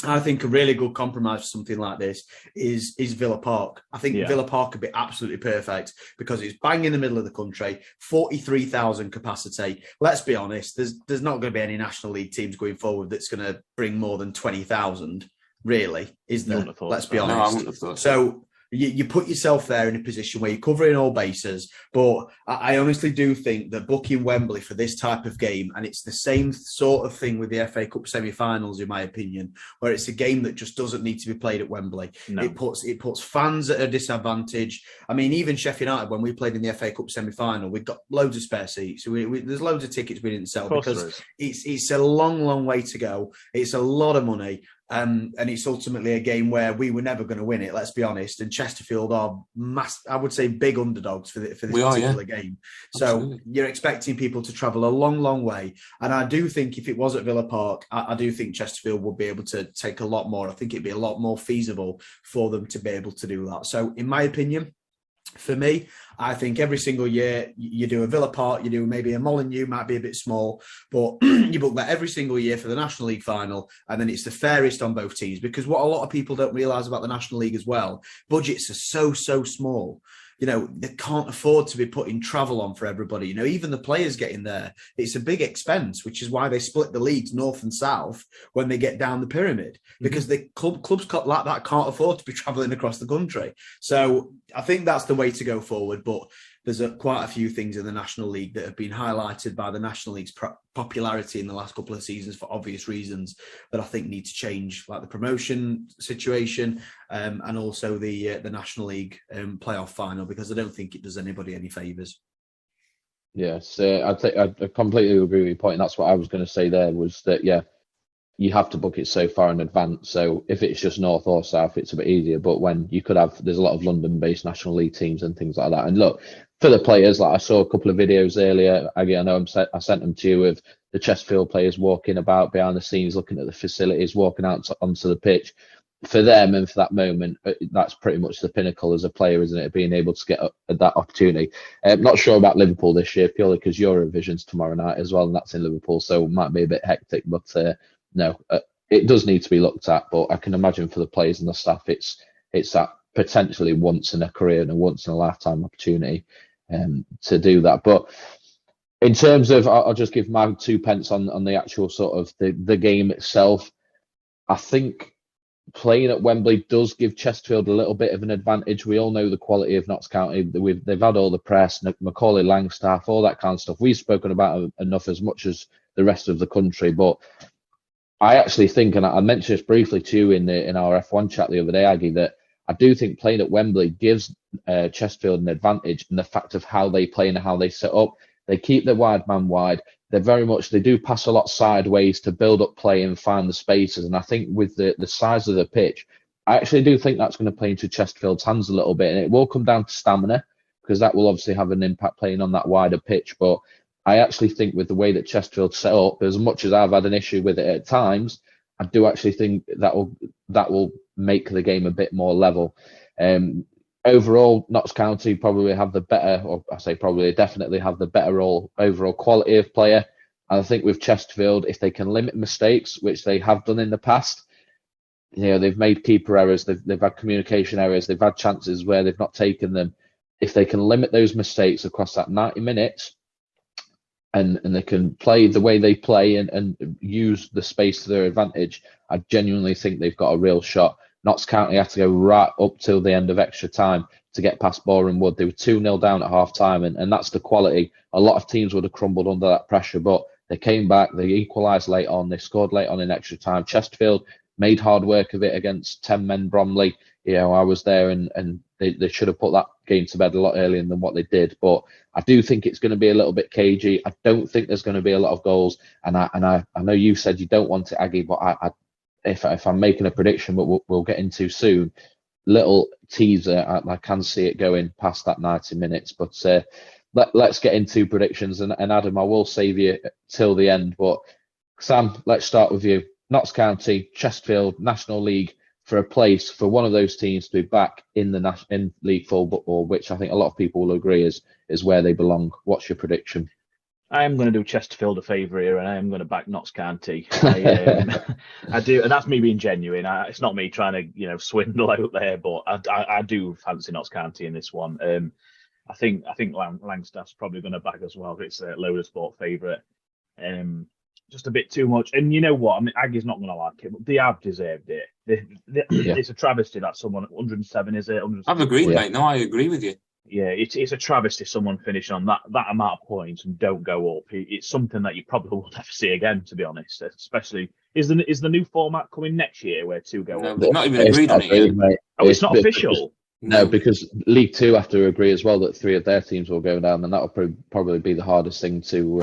I think a really good compromise for something like this is Villa Park. I think Villa Park could be absolutely perfect because it's bang in the middle of the country, 43,000 capacity. Let's be honest, there's not going to be any National League teams going forward that's going to bring more than 20,000, really, is there? Let's be honest. No, I wouldn't have thought so. You put yourself there in a position where you're covering all bases, but I honestly do think that booking Wembley for this type of game, and it's the same sort of thing with the FA Cup semi-finals, in my opinion, where it's a game that just doesn't need to be played at Wembley. No. It puts fans at a disadvantage. I mean, even Sheffield United, when we played in the FA Cup semi-final, we got loads of spare seats. There's loads of tickets we didn't sell because it's a long, long way to go. It's a lot of money. And it's ultimately a game where we were never going to win it, let's be honest. And Chesterfield are I would say big underdogs for this particular game. So you're expecting people to travel a long, long way. And I do think if it was at Villa Park, I do think Chesterfield would be able to take a lot more. I think it'd be a lot more feasible for them to be able to do that. So in my opinion, for me, I think every single year you do a Villa Park, you do maybe a Molineux, might be a bit small, but you book that every single year for the National League final, and then it's the fairest on both teams. Because what a lot of people don't realise about the National League as well, budgets are so small. You know, they can't afford to be putting travel on for everybody. You know, even the players getting there, it's a big expense, which is why they split the leagues north and south when they get down the pyramid, because the clubs like that can't afford to be travelling across the country. So I think that's the way to go forward. But there's quite a few things in the National League that have been highlighted by the National League's popularity in the last couple of seasons for obvious reasons that I think need to change, like the promotion situation and also the National League playoff final, because I don't think it does anybody any favours. Yes, I completely agree with your point. That's what I was going to say there was that, you have to book it so far in advance. So if it's just north or south, it's a bit easier. But when you could have, there's a lot of London-based National League teams and things like that. And look, for the players, like I saw a couple of videos earlier. Again, I know I sent them to you of the Chesterfield players walking about behind the scenes, looking at the facilities, walking out onto the pitch. For them and for that moment, that's pretty much the pinnacle as a player, isn't it? Being able to get that opportunity. Not sure about Liverpool this year, purely because Eurovision's tomorrow night as well, and that's in Liverpool, so it might be a bit hectic. But no, it does need to be looked at. But I can imagine for the players and the staff, it's that potentially once in a career and a once in a lifetime opportunity to do that. But in terms of, I'll just give my 2 pence on the actual sort of the game itself. I think playing at Wembley does give Chesterfield a little bit of an advantage. We all know the quality of Notts County. They've had all the press, Macaulay Langstaff, all that kind of stuff. We've spoken about enough as much as the rest of the country. But I actually think, and I mentioned this briefly too in our F1 chat the other day, Aggie, that I do think playing at Wembley gives Chesterfield an advantage in the fact of how they play and how they set up. They keep their wide man wide. They do pass a lot sideways to build up play and find the spaces. And I think with the size of the pitch, I actually do think that's going to play into Chesterfield's hands a little bit. And it will come down to stamina, because that will obviously have an impact playing on that wider pitch. But I actually think with the way that Chesterfield set up, as much as I've had an issue with it at times, I do actually think that will make the game a bit more level. Overall, Notts County probably have the better, or I say probably, definitely have the better overall quality of player. And I think with Chesterfield, if they can limit mistakes, which they have done in the past, they've made keeper errors, they've had communication errors, they've had chances where they've not taken them. If they can limit those mistakes across that 90 minutes, and they can play the way they play and use the space to their advantage, I genuinely think they've got a real shot. Notts County had to go right up till the end of extra time to get past Boreham Wood. They were 2-0 down at half time, and that's the quality. A lot of teams would have crumbled under that pressure, but they came back, they equalised late on, they scored late on in extra time. Chesterfield made hard work of it against 10 men Bromley. I was there, and they should have put that game to bed a lot earlier than what they did. But I do think it's going to be a little bit cagey. I don't think there's going to be a lot of goals. And I know you said you don't want it, Aggie, but if I'm making a prediction, but we'll get into soon, little teaser, I can see it going past that 90 minutes. But let's get into predictions. And Adam, I will save you till the end. But Sam, let's start with you. Notts County, Chesterfield, National League, for a place for one of those teams to be back in League Full Football, which I think a lot of people will agree is where they belong. What's your prediction? I am going to do Chesterfield a favour here, and I am going to back Notts County. I do, and that's me being genuine. It's not me trying to, swindle out there, but I do fancy Notts County in this one. I think Langstaff's probably going to back as well. It's a Load of Sport favourite. Just a bit too much. And you know what? I mean, Aggie's not going to like it, but they have deserved it. It's a travesty that someone at 107, is it? I've agreed, mate. No, I agree with you. Yeah, it's a travesty someone finish on that amount of points and don't go up. It's something that you probably will never see again, to be honest. Especially, is the new format coming next year where 2 go up? They've not even agreed on it yet. Mate. Oh, it's not official? No, because League Two have to agree as well that 3 of their teams will go down, and that will probably be the hardest thing to.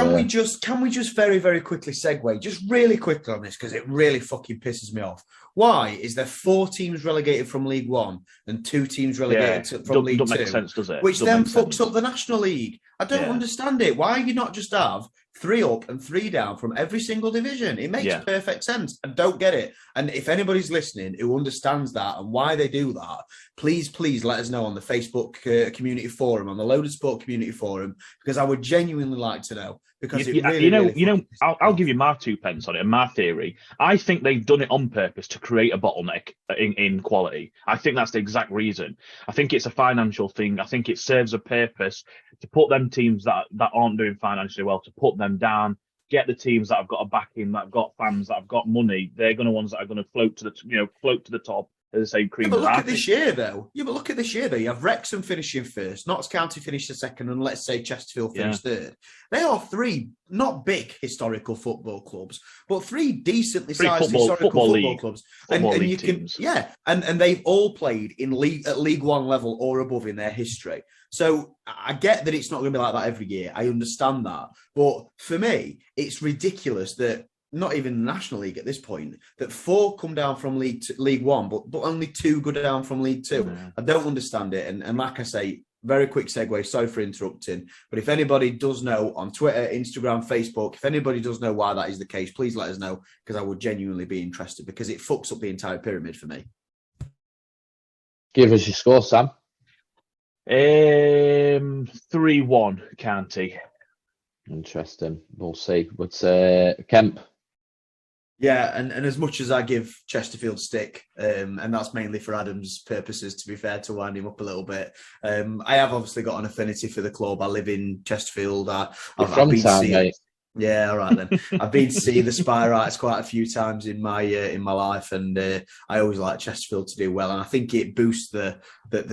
Can we just very, very quickly segue, just really quickly on this, because it really fucking pisses me off. Why is there 4 teams relegated from League One and 2 teams relegated from League Two? Doesn't make sense, does it? Which then fucks up the National League. I don't understand it. Why you not just have 3 up and 3 down from every single division? It makes perfect sense. I don't get it. And if anybody's listening who understands that and why they do that, please let us know on the Facebook community forum, on the Loaded Sport community forum, because I would genuinely like to know. Because I'll give you my 2 pence on it and my theory. I think they've done it on purpose to create a bottleneck in quality. I think that's the exact reason. I think it's a financial thing. I think it serves a purpose to put them teams that aren't doing financially well, to put them down. Get the teams that have got a backing, that have got fans, that have got money. They're going to ones that are going to float to the top. As I say, cream. But look at this year, though. You have Wrexham finishing first, Notts County finished the second, and let's say Chesterfield finished third. They are 3 not big historical football clubs, but 3 decently sized historical football clubs. And you can, and they've all played at League One level or above in their history. So I get that it's not going to be like that every year. I understand that, but for me, it's ridiculous that. Not even the National League at this point, that 4 come down from League One, but only 2 go down from League Two. Yeah. I don't understand it. And like I say, very quick segue, sorry for interrupting, but if anybody does know on Twitter, Instagram, Facebook, if anybody does know why that is the case, please let us know, because I would genuinely be interested, because it fucks up the entire pyramid for me. Give us your score, Sam. 3-1 County. Interesting. We'll see. But Kemp. Yeah, and as much as I give Chesterfield stick, and that's mainly for Adam's purposes, to be fair, to wind him up a little bit, I have obviously got an affinity for the club. I live in Chesterfield. I've been town, mate. Yeah, all right then. I've been to see the Spyrites quite a few times in my life, and I always like Chesterfield to do well, and I think it boosts the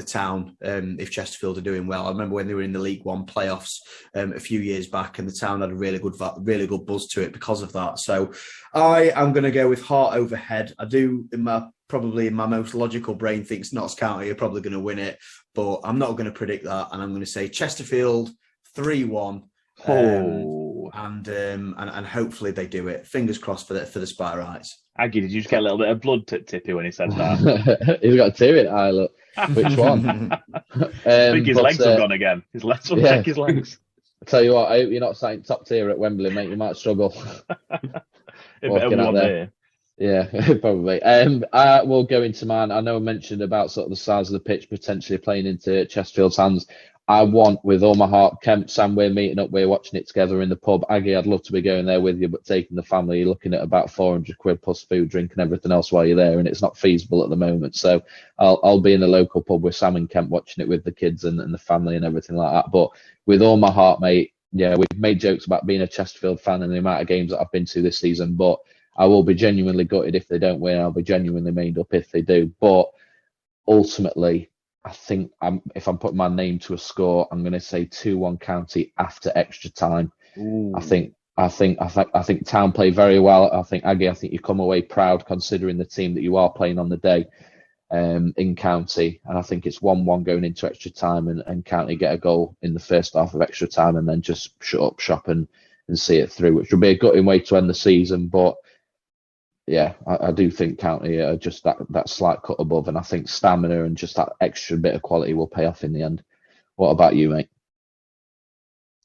town if Chesterfield are doing well. I remember when they were in the League One playoffs a few years back, and the town had a really good buzz to it because of that. So I am going to go with heart over head. I do probably in my most logical brain thinks Notts County are probably going to win it, but I'm not going to predict that, and I'm going to say Chesterfield 3-1. And hopefully they do it. Fingers crossed for the Spyrites. Aggie, did you just get a little bit of blood Tippy when he said that? He's got a tear in eye, look. Which one? I think his legs have gone again. His legs will check his legs. I tell you what, I hope you're not saying top tier at Wembley, mate. You might struggle. Walking out there. Yeah, probably. We'll go into mine. I know I mentioned about sort of the size of the pitch potentially playing into Chesterfield's hands. I want, with all my heart, Kemp, Sam, we're meeting up, we're watching it together in the pub. Aggie, I'd love to be going there with you, but taking the family, you're looking at about 400 quid plus food, drink and everything else while you're there, and it's not feasible at the moment. So I'll be in the local pub with Sam and Kemp watching it with the kids and the family and everything like that. But with all my heart, mate, yeah, we've made jokes about being a Chesterfield fan and the amount of games that I've been to this season, but I will be genuinely gutted if they don't win. I'll be genuinely made up if they do. But ultimately, I think if I'm putting my name to a score, I'm going to say 2-1 County after extra time. Ooh. I think Town play very well. I think Aggie, you come away proud considering the team that you are playing on the day in County, and I think it's 1-1 going into extra time, and County get a goal in the first half of extra time, and then just shut up shop and see it through, which will be a gutting way to end the season. But yeah, I do think County are just that slight cut above, and I think stamina and just that extra bit of quality will pay off in the end. What about you, mate?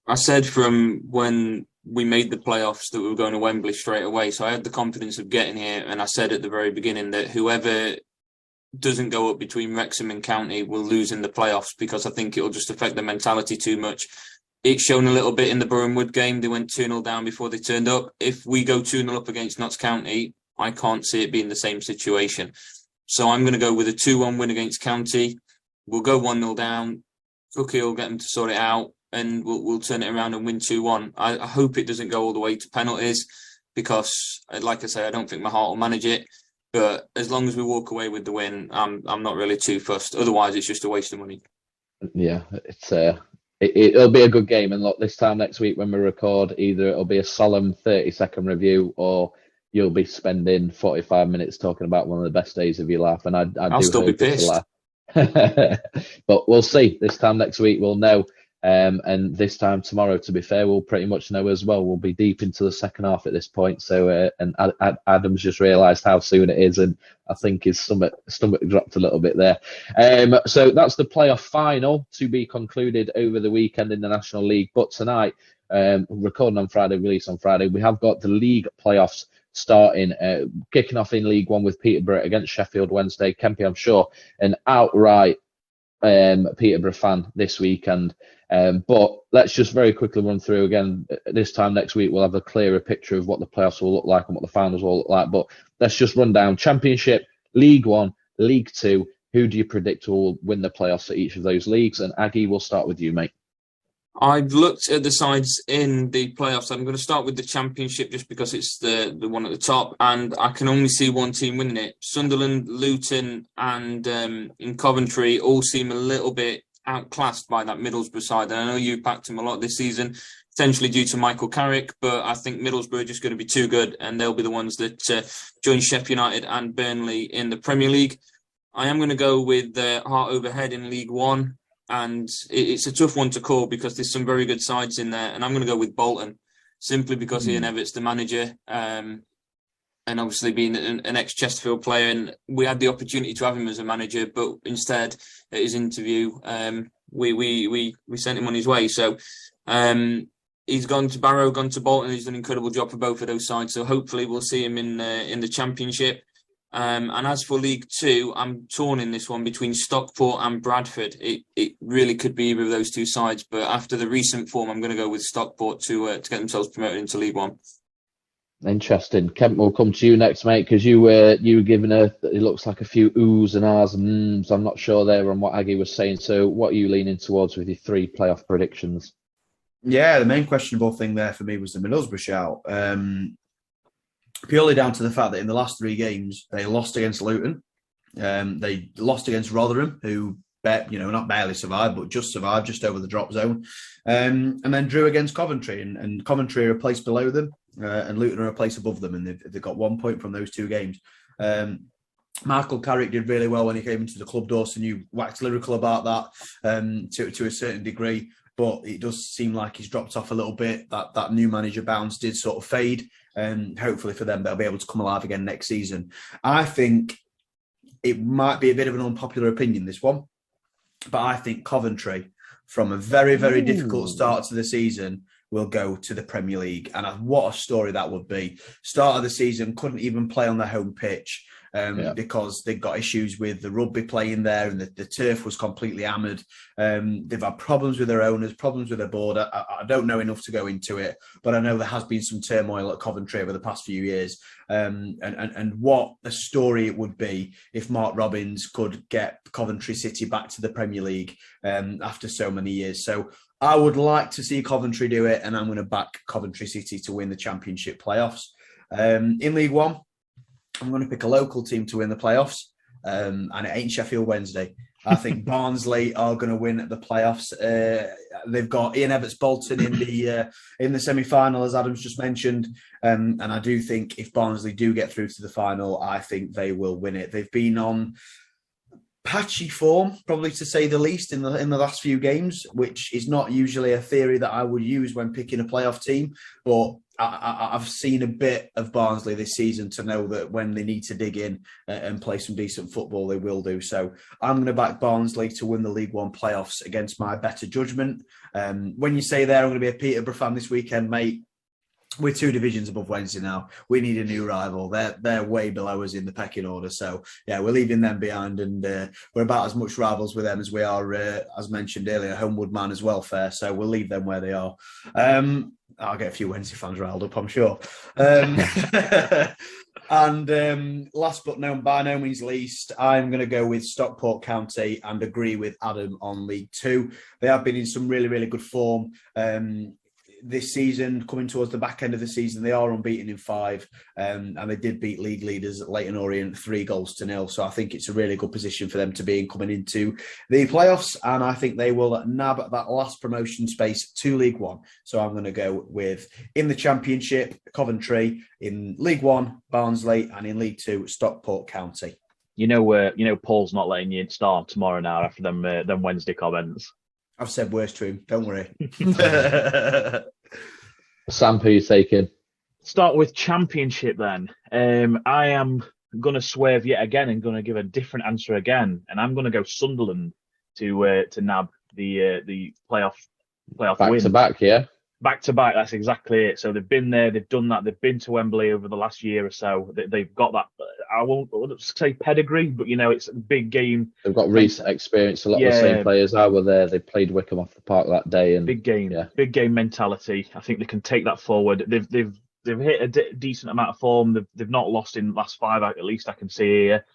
I said from when we made the playoffs that we were going to Wembley straight away, so I had the confidence of getting here, and I said at the very beginning that whoever doesn't go up between Wrexham and County will lose in the playoffs, because I think it'll just affect the mentality too much. It's shown a little bit in the Borough Wood game. They went 2-0 down before they turned up. If we go 2-0 up against Notts County, I can't see it being the same situation. So I'm going to go with a 2-1 win against County. We'll go 1-0 down. Cookie will get them to sort it out, and we'll turn it around and win 2-1. I hope it doesn't go all the way to penalties, because, like I say, I don't think my heart will manage it. But as long as we walk away with the win, I'm not really too fussed. Otherwise, it's just a waste of money. Yeah, it'll be a good game. And look, this time next week when we record, either it'll be a solemn 30-second review, or you'll be spending 45 minutes talking about one of the best days of your life. And I'll still be pissed. But we'll see. This time next week we'll know. And this time tomorrow, to be fair, we'll pretty much know as well. We'll be deep into the second half at this point. So, and Adam's just realised how soon it is, and I think his stomach dropped a little bit there. So that's the playoff final to be concluded over the weekend in the National League. But tonight, recording on Friday, release on Friday, we have got the league playoffs starting, kicking off in League One with Peterborough against Sheffield Wednesday. Kempy, I'm sure, an outright Peterborough fan this weekend. But let's just very quickly run through again. This time next week, we'll have a clearer picture of what the playoffs will look like and what the finals will look like. But let's just run down Championship, League One, League Two. Who do you predict will win the playoffs at each of those leagues? And Aggie, we'll start with you, mate. I've looked at the sides in the playoffs. I'm going to start with the Championship just because it's the one at the top, and I can only see one team winning it. Sunderland, Luton, and in Coventry all seem a little bit outclassed by that Middlesbrough side. And I know you backed him a lot this season, potentially due to Michael Carrick, but I think Middlesbrough are just going to be too good, and they'll be the ones that join Sheffield United and Burnley in the Premier League. I am going to go with Heart Over Head in League One. And it's a tough one to call because there's some very good sides in there. And I'm going to go with Bolton, simply because Ian Everett's the manager, and obviously being an ex-Chesterfield player. And we had the opportunity to have him as a manager, but instead, at his interview, we sent him on his way. So he's gone to Barrow, gone to Bolton. He's done an incredible job for both of those sides. So hopefully we'll see him in the Championship. And as for League Two, I'm torn in this one between Stockport and Bradford. It really could be either of those two sides, but after the recent form, I'm going to go with Stockport to get themselves promoted into League One. Interesting. Kemp, we'll come to you next, mate, because you were given it looks like a few oohs and ahs and mms. I'm not sure there on what Aggie was saying. So what are you leaning towards with your 3 playoff predictions? Yeah, the main questionable thing there for me was the Middlesbrough shout. Purely down to the fact that in the last 3 games, they lost against Luton. They lost against Rotherham, who, not barely survived, but just survived, just over the drop zone. And then drew against Coventry. And Coventry are a place below them, and Luton are a place above them. And they've got 1 point from those 2 games. Michael Carrick did really well when he came into the club, Dawson. You waxed lyrical about that to a certain degree. But it does seem like he's dropped off a little bit. That new manager bounce did sort of fade. And hopefully for them, they'll be able to come alive again next season. I think it might be a bit of an unpopular opinion, this one. But I think Coventry, from a very, very difficult start to the season, will go to the Premier League. And what a story that would be. Start of the season, couldn't even play on their home pitch. Because they got issues with the rugby playing there, and the turf was completely hammered. They've had problems with their owners, problems with their board. I don't know enough to go into it, but I know there has been some turmoil at Coventry over the past few years. And what a story it would be if Mark Robins could get Coventry City back to the Premier League after so many years. So I would like to see Coventry do it, and I'm going to back Coventry City to win the Championship playoffs. In League One, I'm going to pick a local team to win the playoffs, and it ain't Sheffield Wednesday. I think Barnsley are going to win the playoffs. They've got Ian Everts-Bolton in the semi-final, as Adam's just mentioned, and I do think if Barnsley do get through to the final, I think they will win it. They've been on patchy form, probably to say the least, in the last few games, which is not usually a theory that I would use when picking a playoff team, but I've seen a bit of Barnsley this season to know that when they need to dig in and play some decent football, they will do. So I'm going to back Barnsley to win the League One playoffs against my better judgment. When you say there, I'm going to be a Peterborough fan this weekend, mate. We're 2 divisions above Wednesday now. We need a new rival. They're way below us in the pecking order. So, yeah, we're leaving them behind, and we're about as much rivals with them as we are, as mentioned earlier, Homewood Man as well, fair. So we'll leave them where they are. I'll get a few Wednesday fans riled up, I'm sure. And last but by no means least, I'm going to go with Stockport County and agree with Adam on League Two. They have been in some really, really good form. This season, coming towards the back end of the season, they are unbeaten in 5, and they did beat league leaders Leyton Orient 3-0. So I think it's a really good position for them to be in coming into the playoffs, and I think they will nab that last promotion space to League One. So I'm going to go with, in the Championship, Coventry; in League One, Barnsley; and in League Two, Stockport County. You know, Paul's not letting you start tomorrow now after them Wednesday comments. I've said worse to him. Don't worry. Sam, who are you taking? Start with Championship then. I am going to swerve yet again and going to give a different answer again, and I'm going to go Sunderland to nab the playoff Back win. to back, yeah. Back to back, that's exactly it. So they've been there, they've done that, they've been to Wembley over the last year or so. They've got that, I won't say pedigree, but it's a big game. They've got recent experience. A lot of the same players that were there. They played Wickham off the park that day, and big game mentality. I think they can take that forward. They've hit a decent amount of form. They've not lost in the last 5, at least I can see here.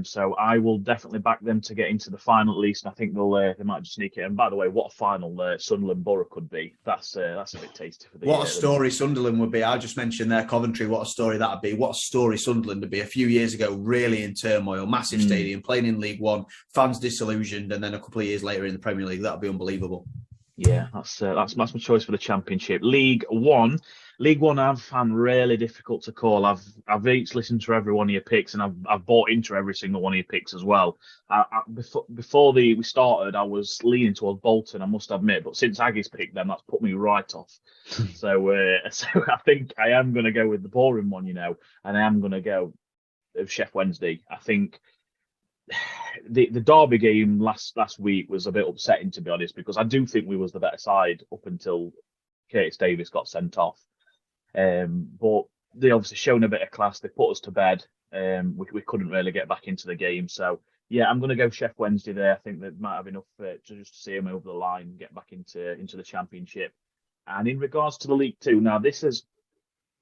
So I will definitely back them to get into the final at least, and I think they might just sneak it. And by the way, what a final Sunderland Borough could be. That's a bit tasty for the. What a story Sunderland would be. I just mentioned there Coventry. What a story that would be. What a story Sunderland would be. A few years ago, really in turmoil, massive stadium, playing in League One, fans disillusioned, and then a couple of years later in the Premier League. That would be unbelievable. Yeah, that's my choice for the Championship. League One, I've found really difficult to call. I've each listened to every one of your picks, and I've bought into every single one of your picks as well. Before we started, I was leaning towards Bolton, I must admit, but since Aggie's picked them, that's put me right off. So I think I am going to go with the boring one, and I am going to go with Sheffield Wednesday. I think the Derby game last week was a bit upsetting, to be honest, because I do think we was the better side up until Curtis Davis got sent off. But they obviously shown a bit of class. They put us to bed. We couldn't really get back into the game. So yeah, I'm going to go Sheffield Wednesday there. I think they might have enough to just see them over the line and get back into the Championship. And in regards to the League Two, now this is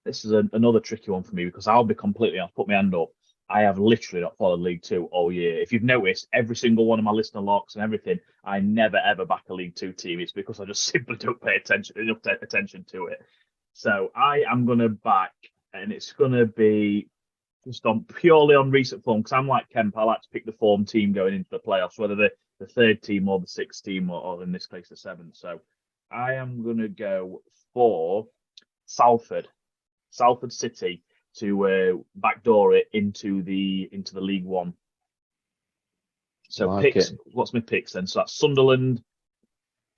another tricky one for me, because I'll put my hand up. I have literally not followed League Two all year. If you've noticed, every single one of my listener locks and everything, I never ever back a League Two team. It's because I just simply don't pay enough attention to it. So I am going to back, and it's going to be just purely on recent form, because I'm like Kemp. I like to pick the form team going into the playoffs, whether the 3rd team or the 6th team, or in this case the 7th. So I am going to go for Salford City to backdoor it into the League One. So picks. What's my picks then? So that's Sunderland,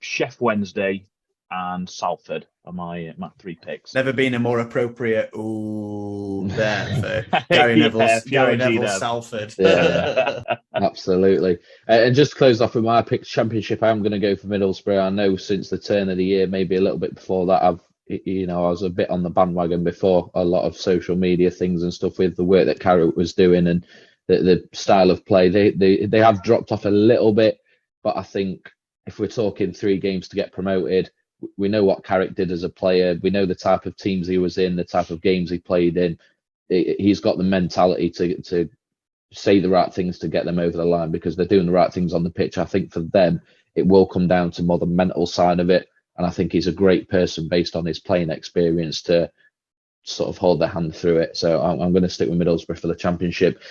Sheffield Wednesday, and Salford are my 3 picks. Never been a more appropriate there for Gary Neville's Salford. Yeah, absolutely. And just to close off with my picks, Championship, I'm going to go for Middlesbrough. I know since the turn of the year, maybe a little bit before that, I was a bit on the bandwagon before a lot of social media things and stuff with the work that Carrot was doing and the style of play. They have dropped off a little bit, but I think if we're talking 3 games to get promoted, we know what Carrick did as a player. We know the type of teams he was in, the type of games he played in. He's got the mentality to say the right things to get them over the line, because they're doing the right things on the pitch. I think for them, it will come down to more the mental side of it. And I think he's a great person based on his playing experience to sort of hold their hand through it. So I'm going to stick with Middlesbrough for the Championship.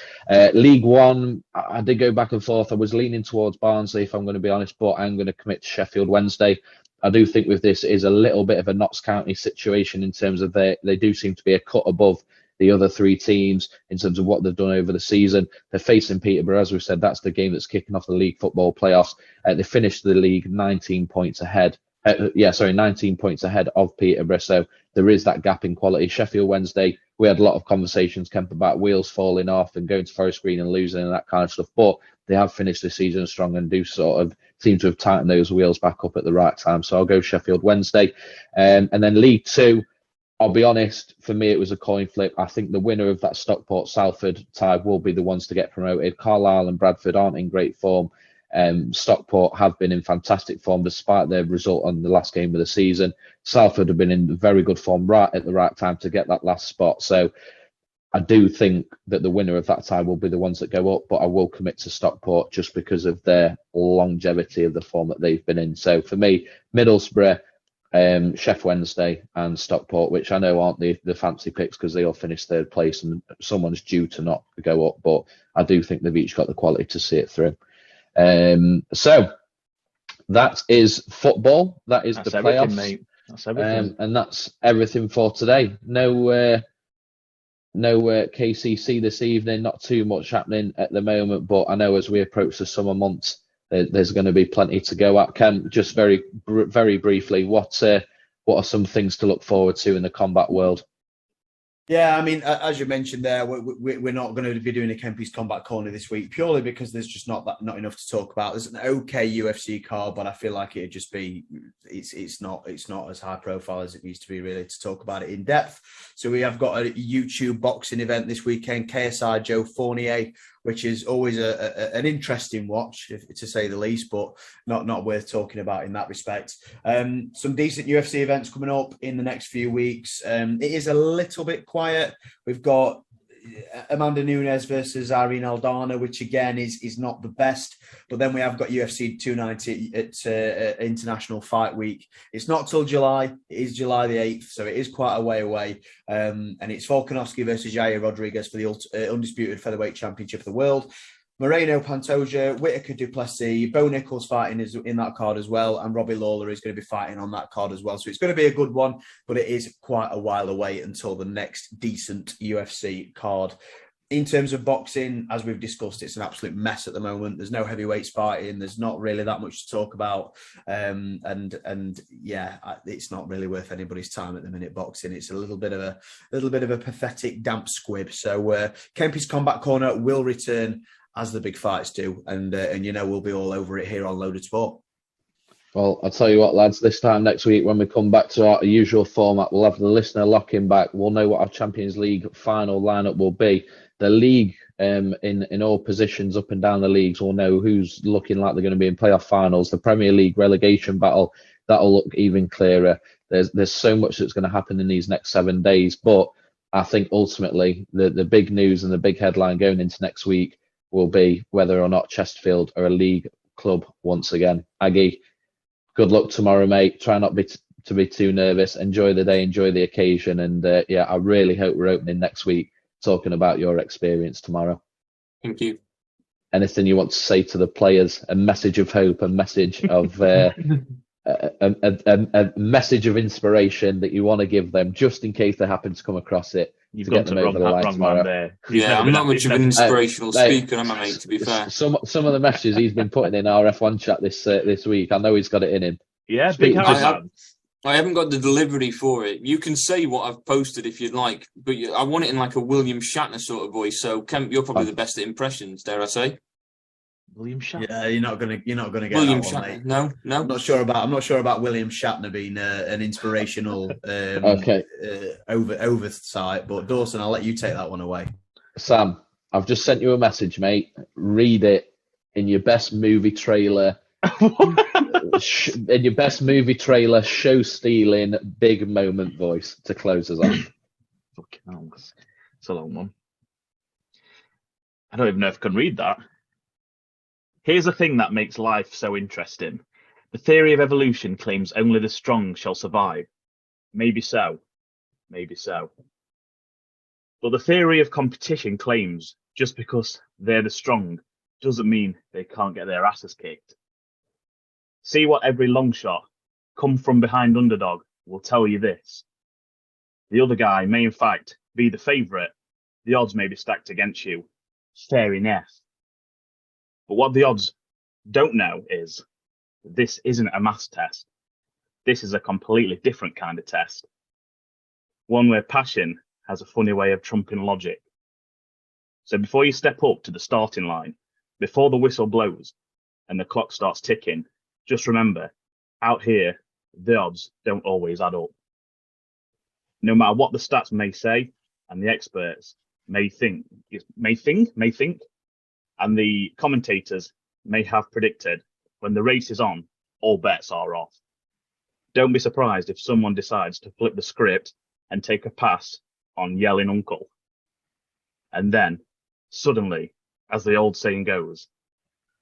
League One, I did go back and forth. I was leaning towards Barnsley, if I'm going to be honest, but I'm going to commit to Sheffield Wednesday. I do think with this is a little bit of a Notts County situation in terms of they do seem to be a cut above the other three teams in terms of what they've done over the season. They're facing Peterborough, as we said. That's the game that's kicking off the league football playoffs. They finished the league 19 points ahead. 19 points ahead of Peterborough. So there is that gap in quality. Sheffield Wednesday, we had a lot of conversations, Kemp, about wheels falling off and going to Forest Green and losing and that kind of stuff. But they have finished the season strong and do sort of seem to have tightened those wheels back up at the right time. So I'll go Sheffield Wednesday. And then League Two, I'll be honest, for me, it was a coin flip. I think the winner of that Stockport-Salford tie will be the ones to get promoted. Carlisle and Bradford aren't in great form. Stockport have been in fantastic form despite their result on the last game of the season. Salford have been in very good form right at the right time to get that last spot. So I do think that the winner of that tie will be the ones that go up, but I will commit to Stockport just because of their longevity of the form that they've been in. So for me, Middlesbrough, Sheff Wednesday and Stockport, which I know aren't the fancy picks because they all finished third place and someone's due to not go up, but I do think they've each got the quality to see it through. So that is football. That's the playoffs, mate. That's everything. And that's everything for today. No KCC this evening. Not too much happening at the moment, but I know as we approach the summer months, there's going to be plenty to go at. Ken, just very briefly, what are some things to look forward to in the combat world? Yeah, I mean, as you mentioned there, we're not going to be doing a Kempy's Combat Corner this week purely because there's just not enough to talk about. There's an okay UFC card, but I feel like it'd just be it's not as high profile as it needs to be really to talk about it in depth. So we have got a YouTube boxing event this weekend, KSI Joe Fournier, which is always an interesting watch, to say the least, but not worth talking about in that respect. Some decent UFC events coming up in the next few weeks. It is a little bit quiet. We've got Amanda Nunes versus Irene Aldana, which again is not the best. But then we have got UFC 290 at International Fight Week. It's not till July. It is July the 8th, so it is quite a way away. And it's Volkanovski versus Yair Rodriguez for the undisputed featherweight championship of the world. Moreno, Pantoja, Whitaker, Duplessis, Bo Nichols fighting is in that card as well, and Robbie Lawler is going to be fighting on that card as well. So it's going to be a good one, but it is quite a while away until the next decent UFC card. In terms of boxing, as we've discussed, it's an absolute mess at the moment. There's no heavyweights fighting. There's not really that much to talk about, and yeah, it's not really worth anybody's time at the minute. Boxing, it's a little bit of a pathetic damp squib. So Kempy's Combat Corner will return as the big fights do, and we'll be all over it here on Loaded Sport. Well, I'll tell you what, lads, this time next week when we come back to our usual format, we'll have the listener lock-in back. We'll know what our Champions League final lineup will be. The league, in all positions up and down the leagues, will know who's looking like they're going to be in playoff finals. The Premier League relegation battle, that'll look even clearer. There's so much that's going to happen in these next 7 days, but I think ultimately the big news and the big headline going into next week will be whether or not Chesterfield are a league club once again. Aggie, good luck tomorrow, mate. Try not to be too nervous. Enjoy the day, enjoy the occasion, and I really hope we're opening next week talking about your experience tomorrow. Thank you. Anything you want to say to the players? A message of hope, a message of a message of inspiration that you want to give them, just in case they happen to come across it. You've got to wrong man there. Yeah, I'm not much of an inspirational speaker, am I, mate? To be fair, some of the messages he's been putting in our F1 chat this week, I know he's got it in him. Yeah, I haven't got the delivery for it. You can say what I've posted if you'd like, but I want it in like a William Shatner sort of voice. So, Kemp, you're probably the best at impressions, dare I say? William Shatner. Yeah, you're not gonna get William that one, Shatner. Mate. No. I'm not sure about William Shatner being an inspirational oversight. But Dawson, I'll let you take that one away. Sam, I've just sent you a message, mate. Read it in your best movie trailer. In your best movie trailer, show stealing, big moment voice to close us off. Fucking hell, it's a long one. I don't even know if I can read that. Here's a thing that makes life so interesting. The theory of evolution claims only the strong shall survive. Maybe so. Maybe so. But the theory of competition claims just because they're the strong doesn't mean they can't get their asses kicked. See what every long shot, come from behind underdog will tell you this. The other guy may in fact be the favourite. The odds may be stacked against you. Fair enough. But what the odds don't know is this isn't a maths test. This is a completely different kind of test. One where passion has a funny way of trumping logic. So before you step up to the starting line, before the whistle blows and the clock starts ticking, just remember, out here, the odds don't always add up. No matter what the stats may say, and the experts may think, and the commentators may have predicted, when the race is on, all bets are off. Don't be surprised if someone decides to flip the script and take a pass on yelling uncle. And then, suddenly, as the old saying goes,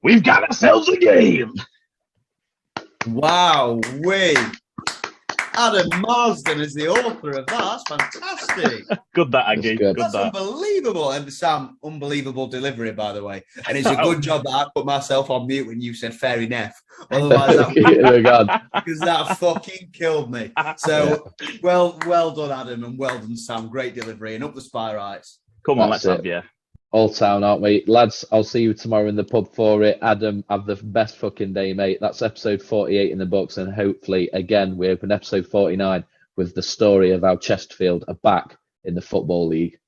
we've got ourselves a game! Wow, Adam Marsden is the author of that. That's fantastic. Good that, Aggie. Good That's that. unbelievable. And Sam, unbelievable delivery, by the way. And it's a good job that I put myself on mute when you said fair enough. Otherwise, because that fucking killed me. So, well done, Adam, and well done, Sam. Great delivery. And up the spy rights. Come on, let's have you. All town, aren't we? Lads, I'll see you tomorrow in the pub for it. Adam, have the best fucking day, mate. That's episode 48 in the books, and hopefully, again, we open episode 49 with the story of how Chesterfield are back in the Football League.